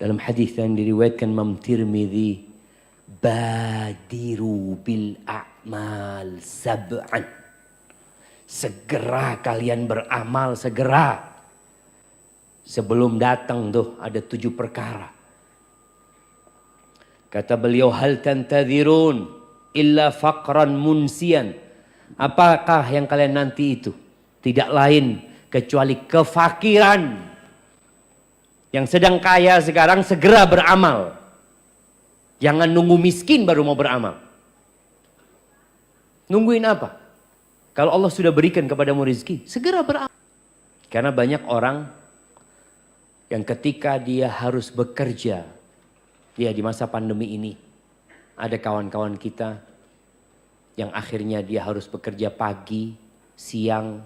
dalam hadis yang diriwayatkan Imam Tirmidzi, badiru bil a'mal sab'an. Segera kalian beramal, segera. Sebelum datang tuh ada 7 perkara. Kata beliau, hal tantadhirun illa faqran munsian. Apakah yang kalian nanti itu? Tidak lain kecuali kefakiran. Yang sedang kaya sekarang segera beramal. Jangan nunggu miskin baru mau beramal. Nungguin apa? Kalau Allah sudah berikan kepadamu rezeki, segera beramal. Karena banyak orang yang ketika dia harus bekerja, ya di masa pandemi ini, ada kawan-kawan kita yang akhirnya dia harus bekerja pagi, siang,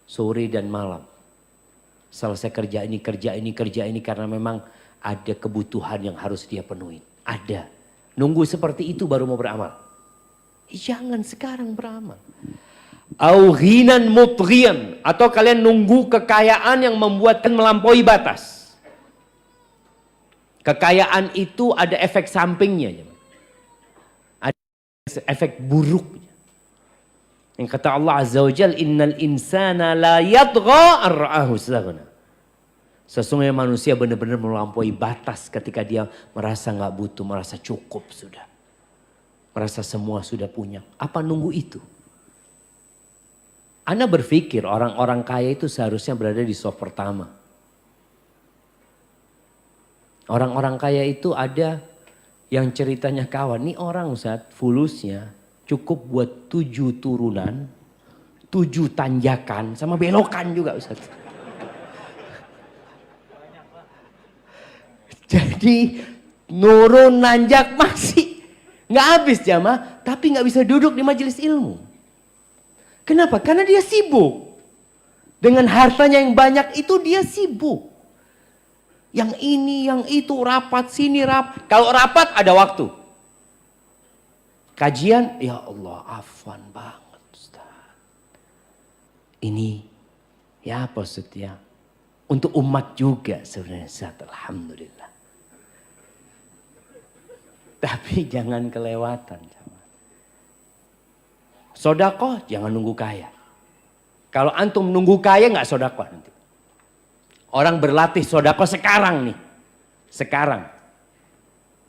sore dan malam. Selesai kerja ini karena memang ada kebutuhan yang harus dia penuhi. Ada. Nunggu seperti itu baru mau beramal. Jangan sekarang beramal. Au ghinan mutghiyan, atau kalian nunggu kekayaan yang membuatkan melampaui batas. Kekayaan itu ada efek sampingnya. Ada efek buruknya. Yang kata Allah Azza wa Jalla, innal insana la yatgha ar-ra'ahu istaghna. Sesungguhnya manusia benar-benar melampaui batas ketika dia merasa nggak butuh, merasa cukup sudah. Merasa semua sudah punya. Apa nunggu itu? Anda berpikir orang-orang kaya itu seharusnya berada di soft pertama. Orang-orang kaya itu ada yang ceritanya kawan. Nih orang Ustaz, fulusnya cukup buat 7 turunan, 7 tanjakan, sama belokan juga Ustaz. Jadi nurun nanjak masih nggak habis jamaah, tapi nggak bisa duduk di majelis ilmu. Kenapa? Karena dia sibuk. Dengan hartanya yang banyak itu dia sibuk. Yang ini, yang itu, rapat sini, rapat. Kalau rapat ada waktu. Kajian, ya Allah, afwan banget Ustaz. Ini, ya apa maksudnya? Untuk umat juga sebenarnya Ustaz, alhamdulillah. Tapi jangan kelewatan. Sodakoh jangan nunggu kaya. Kalau antum nunggu kaya nggak sodakoh nanti. Orang berlatih sodakoh sekarang nih. Sekarang.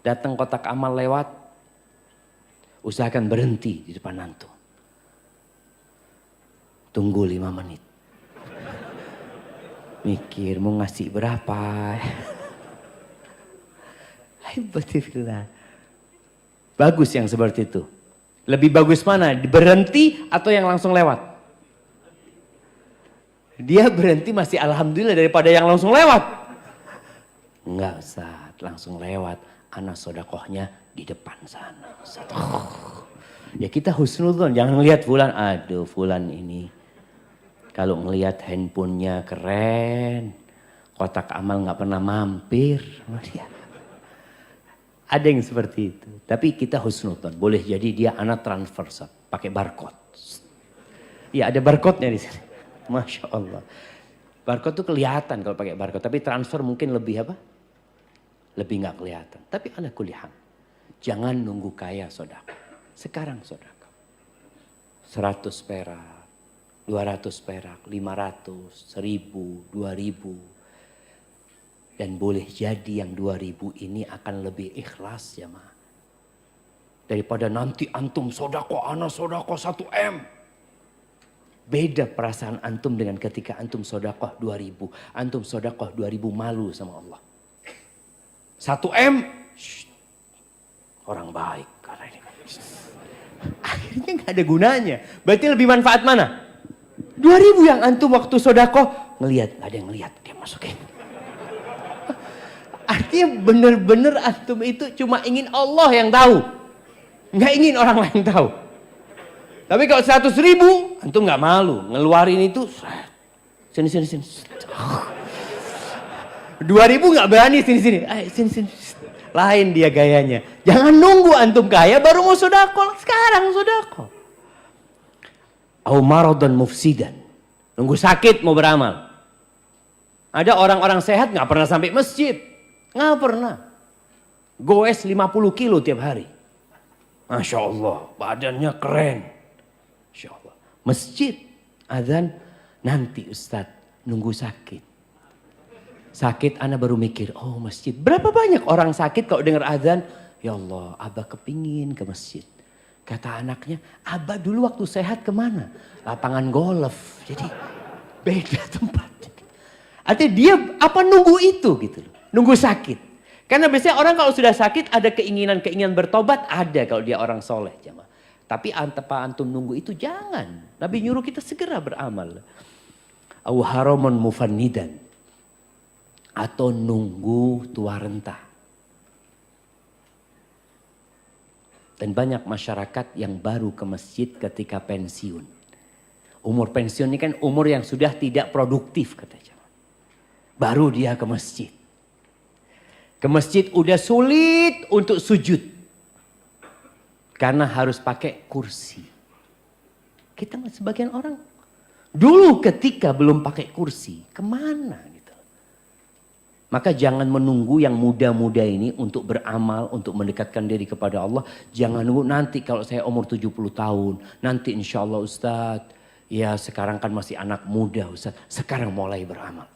Datang kotak amal lewat. Usahakan berhenti di depan antum. Tunggu 5 menit. Mikir mau ngasih berapa. Bagus yang seperti itu. Lebih bagus mana? Berhenti atau yang langsung lewat? Dia berhenti masih alhamdulillah daripada yang langsung lewat. Enggak Ustaz, langsung lewat. Ana sodakohnya di depan sana. Ya kita husnudzon, jangan lihat fulan. Aduh fulan ini. Kalau ngelihat handphonenya keren. Kotak amal gak pernah mampir sama dia. Ada yang seperti itu. Tapi kita husnudzon. Boleh jadi dia anak transfer pakai barcode. Iya ada barcode-nya di sini. Masya Allah. Barcode tuh kelihatan kalau pakai barcode. Tapi transfer mungkin lebih apa? Lebih nggak kelihatan. Tapi ala kulli hal. Jangan nunggu kaya sodako. Sekarang sodako. 100 perak. 200 perak. 500. 1000. 2000. Dan boleh jadi yang 2000 ini akan lebih ikhlas ya ma. Daripada nanti antum sodako, ana sodako 1 M. Beda perasaan antum dengan ketika antum sodakoh 2000. Antum sodakoh 2000 malu sama Allah. 1 M. Orang baik. Karena ini. Akhirnya gak ada gunanya. Berarti lebih manfaat mana? 2000 yang antum waktu sodakoh. Ngelihat, gak ada yang ngelihat. Dia masukin. Artinya benar-benar antum itu cuma ingin Allah yang tahu. Nggak ingin orang lain tahu. Tapi kalau 100.000, antum nggak malu. Ngeluarin itu, sini. 2.000 nggak berani, sini. Sini. Lain dia gayanya. Jangan nunggu antum kaya baru mau sodako. Sekarang sodako. Au maradan mufsidan. Nunggu sakit mau beramal. Ada orang-orang sehat nggak pernah sampai masjid. Nggak pernah. Goes 50 kilo tiap hari. Masya Allah. Badannya keren. Masya Allah. Masjid. Azan. Nanti Ustadz. Nunggu sakit. Sakit anak baru mikir. Oh masjid. Berapa banyak orang sakit kalau dengar azan. Ya Allah. Abah kepingin ke masjid. Kata anaknya. Abah dulu waktu sehat kemana? Lapangan golf. Jadi beda tempat. Artinya dia apa nunggu itu gitu loh. Nunggu sakit. Karena biasanya orang kalau sudah sakit ada keinginan bertobat. Ada kalau dia orang soleh. Jamaah. Tapi antara antum nunggu itu jangan. Nabi nyuruh kita segera beramal. Au haraman mufannidan. Atau nunggu tua renta. Dan banyak masyarakat yang baru ke masjid ketika pensiun. Umur pensiun ini kan umur yang sudah tidak produktif kata jamaah. Baru dia ke masjid. Ke masjid udah sulit untuk sujud. Karena harus pakai kursi. Kita sebagian orang. Dulu ketika belum pakai kursi. Kemana gitu. Maka jangan menunggu yang muda-muda ini untuk beramal. Untuk mendekatkan diri kepada Allah. Jangan nunggu nanti kalau saya umur 70 tahun. Nanti insya Allah Ustadz. Ya sekarang kan masih anak muda Ustadz. Sekarang mulai beramal.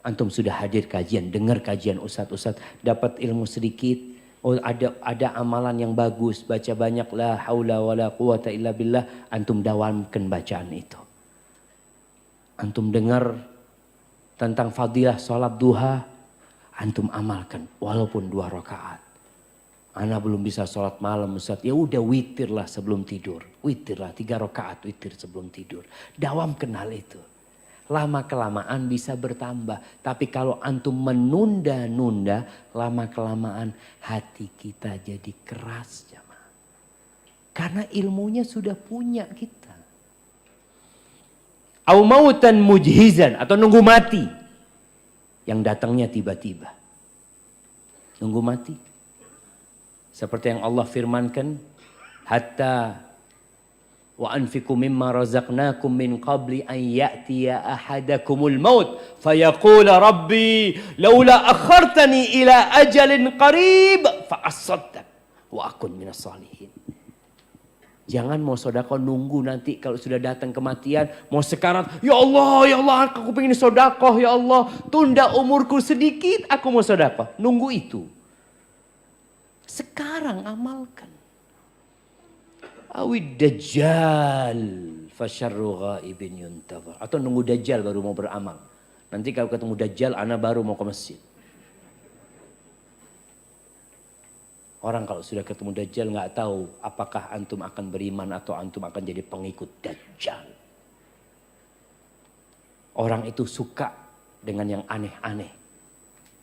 Antum sudah hadir kajian, dengar kajian ustadz-ustadz, dapat ilmu sedikit. Oh ada amalan yang bagus, baca banyak la haula wala quwata illa billah. Antum dawamkan bacaan itu. Antum dengar tentang fadilah sholat duha, antum amalkan walaupun 2 rakaat. Ana belum bisa sholat malam Ustaz, ya udah witirlah sebelum tidur. Witirlah 3 rakaat witir sebelum tidur. Dawamkan hal itu. Lama-kelamaan bisa bertambah. Tapi kalau antum menunda-nunda, lama-kelamaan hati kita jadi keras. Jamaah. Karena ilmunya sudah punya kita. Au mautan mujhizan. Atau nunggu mati. Yang datangnya tiba-tiba. Nunggu mati. Seperti yang Allah firmankan. Hatta wa anfiqu mimma razaqnakum min qabli an ya'tiya ahadakumul maut fayaqula rabbi laula akhartani ila ajalin qarib fa asaddaq wa akun minas salihin. Jangan mau sedekah nunggu nanti kalau sudah datang kematian mau sekarang ya Allah aku pengen sedekah ya Allah tunda umurku sedikit aku mau sedekah. Nunggu itu. Sekarang amalkan. Awid dajjal fasyarru ghaibin yuntazar. Atau nunggu dajjal baru mau beramal. Nanti kalau ketemu dajjal ana baru mau ke masjid. Orang kalau sudah ketemu dajjal nggak tahu apakah antum akan beriman atau antum akan jadi pengikut dajjal. Orang itu suka dengan yang aneh-aneh.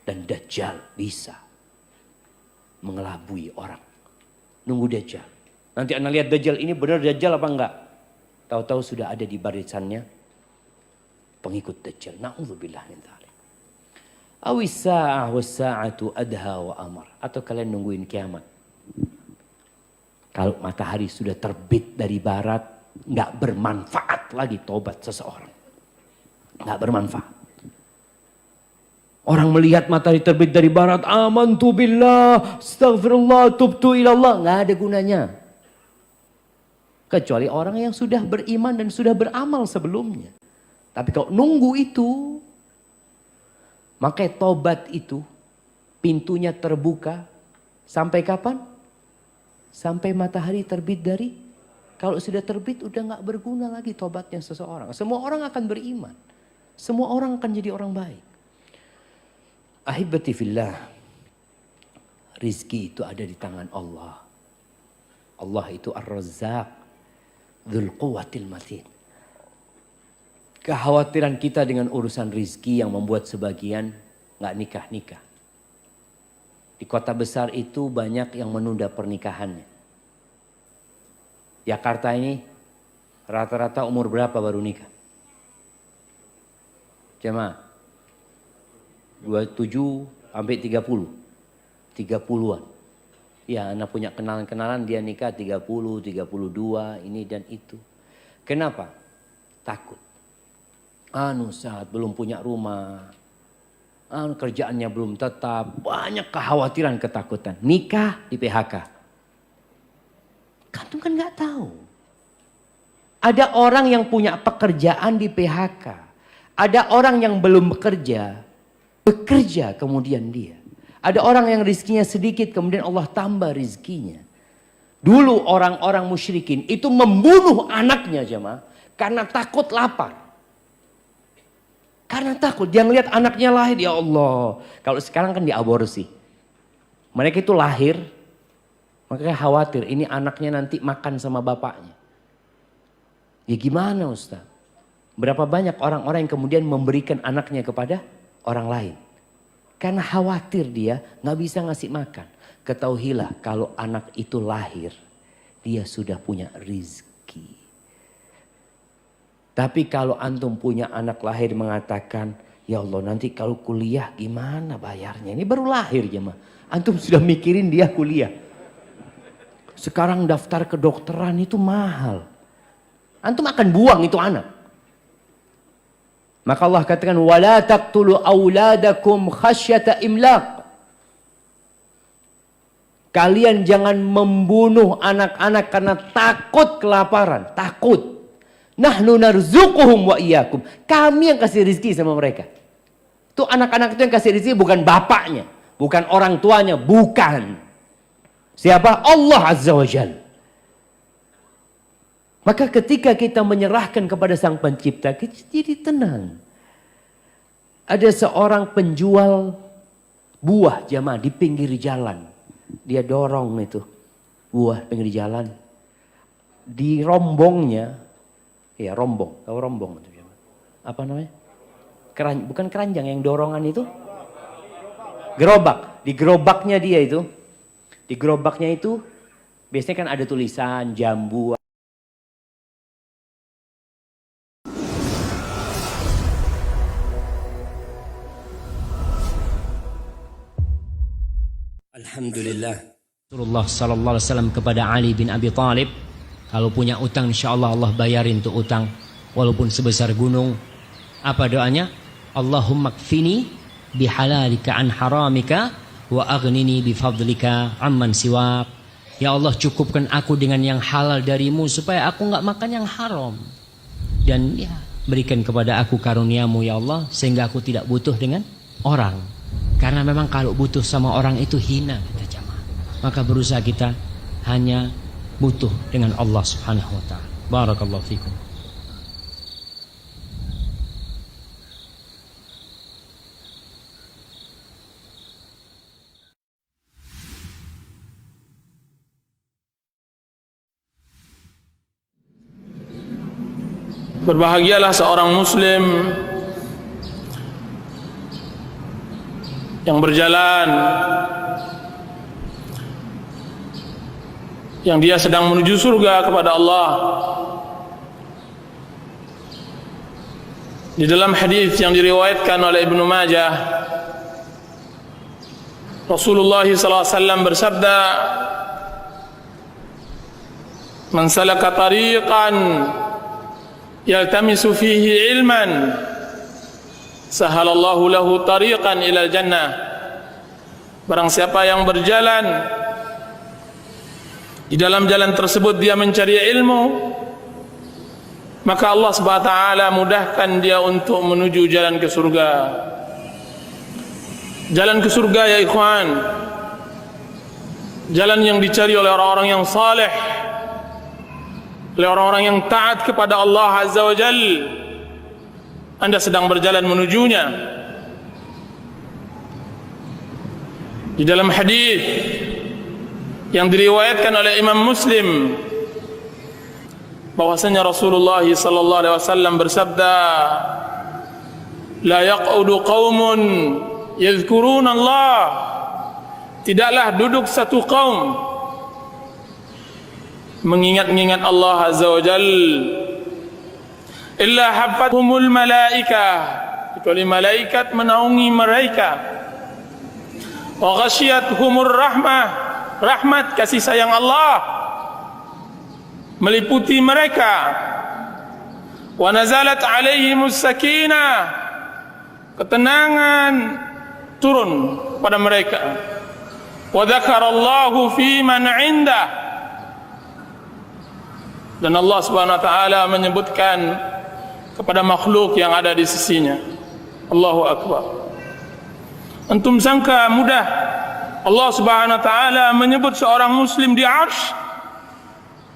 Dan Dajjal bisa mengelabui orang. Nunggu Dajjal. Nanti Anda lihat Dajjal ini benar Dajjal apa enggak? Tahu-tahu sudah ada di barisannya pengikut Dajjal. Na'udzubillah min dzalik. Awisa'ah wasa'atu adha wa amar. Atau kalian nungguin kiamat. Kalau matahari sudah terbit dari barat, nggak bermanfaat lagi tobat seseorang. Nggak bermanfaat. Orang melihat matahari terbit dari barat, amantu billah, astaghfirullah, tubtu ilallah. Nggak ada gunanya. Kecuali orang yang sudah beriman dan sudah beramal sebelumnya. Tapi kalau nunggu itu, maka tobat itu pintunya terbuka sampai kapan? Sampai matahari terbit dari, kalau sudah terbit udah nggak berguna lagi tobatnya seseorang. Semua orang akan beriman. Semua orang akan jadi orang baik. Ahibati fillah, rizki itu ada di tangan Allah. Allah itu Ar-Razzaq, Dzul Quwwatil Matin. Kekhawatiran kita dengan urusan rizki yang membuat sebagian nggak nikah-nikah. Di kota besar itu banyak yang menunda pernikahannya. Jakarta ini rata-rata umur berapa baru nikah? Jemaah 27 sampai 30. 30-an. Ya, anak punya kenalan-kenalan dia nikah 30, 32, ini dan itu. Kenapa? Takut. Saat belum punya rumah. Kerjaannya belum tetap. Banyak kekhawatiran, ketakutan. Nikah di PHK. Kantum kan nggak tahu. Ada orang yang punya pekerjaan di PHK. Ada orang yang belum bekerja kemudian dia. Ada orang yang rizkinya sedikit kemudian Allah tambah rizkinya. Dulu orang-orang musyrikin itu membunuh anaknya jemaah karena takut lapar. Karena takut dia ngelihat anaknya lahir, ya Allah. Kalau sekarang kan diaborsi. Mereka itu lahir, makanya khawatir ini anaknya nanti makan sama bapaknya. Ya gimana Ustaz? Berapa banyak orang-orang yang kemudian memberikan anaknya kepada orang lain. Karena khawatir dia nggak bisa ngasih makan. Ketahuilah kalau anak itu lahir, dia sudah punya rizki. Tapi kalau antum punya anak lahir mengatakan, ya Allah nanti kalau kuliah gimana bayarnya? Ini baru lahir jemaah. Antum sudah mikirin dia kuliah. Sekarang daftar kedokteran itu mahal. Antum akan buang itu anak. Maka Allah katakan wala taqtulu auladakum khasyata imlaq. Kalian jangan membunuh anak-anak karena takut kelaparan, takut. Nahnu narzuquhum wa iyyakum. Kami yang kasih rezeki sama mereka. Tuh anak-anak itu yang kasih rezeki bukan bapaknya, bukan orang tuanya, bukan. Siapa? Allah Azza wa Jalla. Maka ketika kita menyerahkan kepada Sang Pencipta, kita jadi tenang. Ada seorang penjual buah jamaah di pinggir jalan. Dia dorong itu buah pinggir jalan. Di rombongnya, ya rombong, tahu rombong itu apa namanya? Bukan keranjang yang dorongan itu? Gerobak. Di gerobaknya dia itu, di gerobaknya itu biasanya kan ada tulisan jambu. Alhamdulillah. Rasulullah sallallahu alaihi wasallam kepada Ali bin Abi Thalib, kalau punya utang insyaallah Allah bayarin tuh utang walaupun sebesar gunung. Apa doanya? Allahumma kfini bihalalika an haramika wa aghnini bifadlika amman siwak. Ya Allah cukupkan aku dengan yang halal darimu supaya aku enggak makan yang haram. Dan ya berikan kepada aku karuniamu ya Allah sehingga aku tidak butuh dengan orang. Karena memang kalau butuh sama orang itu hina kita jamaah. Maka berusaha kita hanya butuh dengan Allah Subhanahu wa taala. Barakallahu fikum. Berbahagialah seorang muslim yang berjalan, yang dia sedang menuju surga kepada Allah. Di dalam hadis yang diriwayatkan oleh Ibnu Majah, Rasulullah SAW bersabda, "Man salaka tariqan yaltamisu fihi ilman, sahalallahu lahu tariqan ilal jannah." Barang siapa yang berjalan, di dalam jalan tersebut dia mencari ilmu, maka Allah Subhanahu wa taala mudahkan dia untuk menuju jalan ke surga. Jalan ke surga ya ikhwan, jalan yang dicari oleh orang-orang yang saleh, oleh orang-orang yang taat kepada Allah Azza wa Jal. Anda sedang berjalan menujunya. Di dalam hadis yang diriwayatkan oleh Imam Muslim, bahwasanya Rasulullah sallallahu alaihi wasallam bersabda, "La yaq'udu qaumun yadhkuruna Allah." Tidaklah duduk satu kaum mengingat-ingat Allah Azza wa Jal, illa hafathumul malaikah, kecuali malaikat menaungi mereka, wa ghasyiyatuhumur rahmah, rahmat kasih sayang Allah meliputi mereka, wa nazalat alaihimus sakinah, ketenangan turun pada mereka, wa dzakarallahu fi man 'indah, dan Allah Subhanahu wa taala menyebutkan kepada makhluk yang ada di sisinya. Allahu akbar. Antum sangka mudah Allah Subhanahu wa taala menyebut seorang muslim di arsy,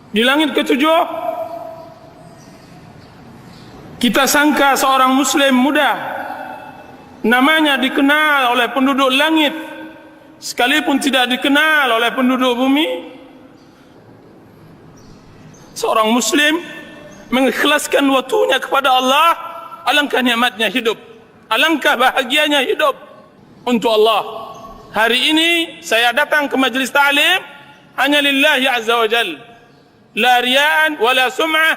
di langit ketujuh? Kita sangka seorang muslim mudah namanya dikenal oleh penduduk langit, sekalipun tidak dikenal oleh penduduk bumi. Seorang muslim mengikhlaskan waktunya kepada Allah, alangkah nikmatnya hidup, alangkah bahagianya hidup untuk Allah. Hari ini saya datang ke majlis ta'lim hanya lillahi azza wa jal, la riya'an wala sum'ah,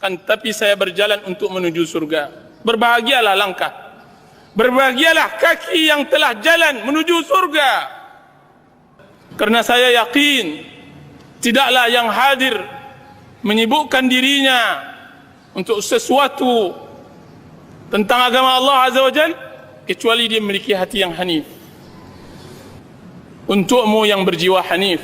kan, tapi saya berjalan untuk menuju surga. Berbahagialah langkah, berbahagialah kaki yang telah jalan menuju surga, karena saya yakin tidaklah yang hadir menyibukkan dirinya untuk sesuatu tentang agama Allah Azza wa Jal kecuali dia memiliki hati yang hanif. Untukmu yang berjiwa hanif,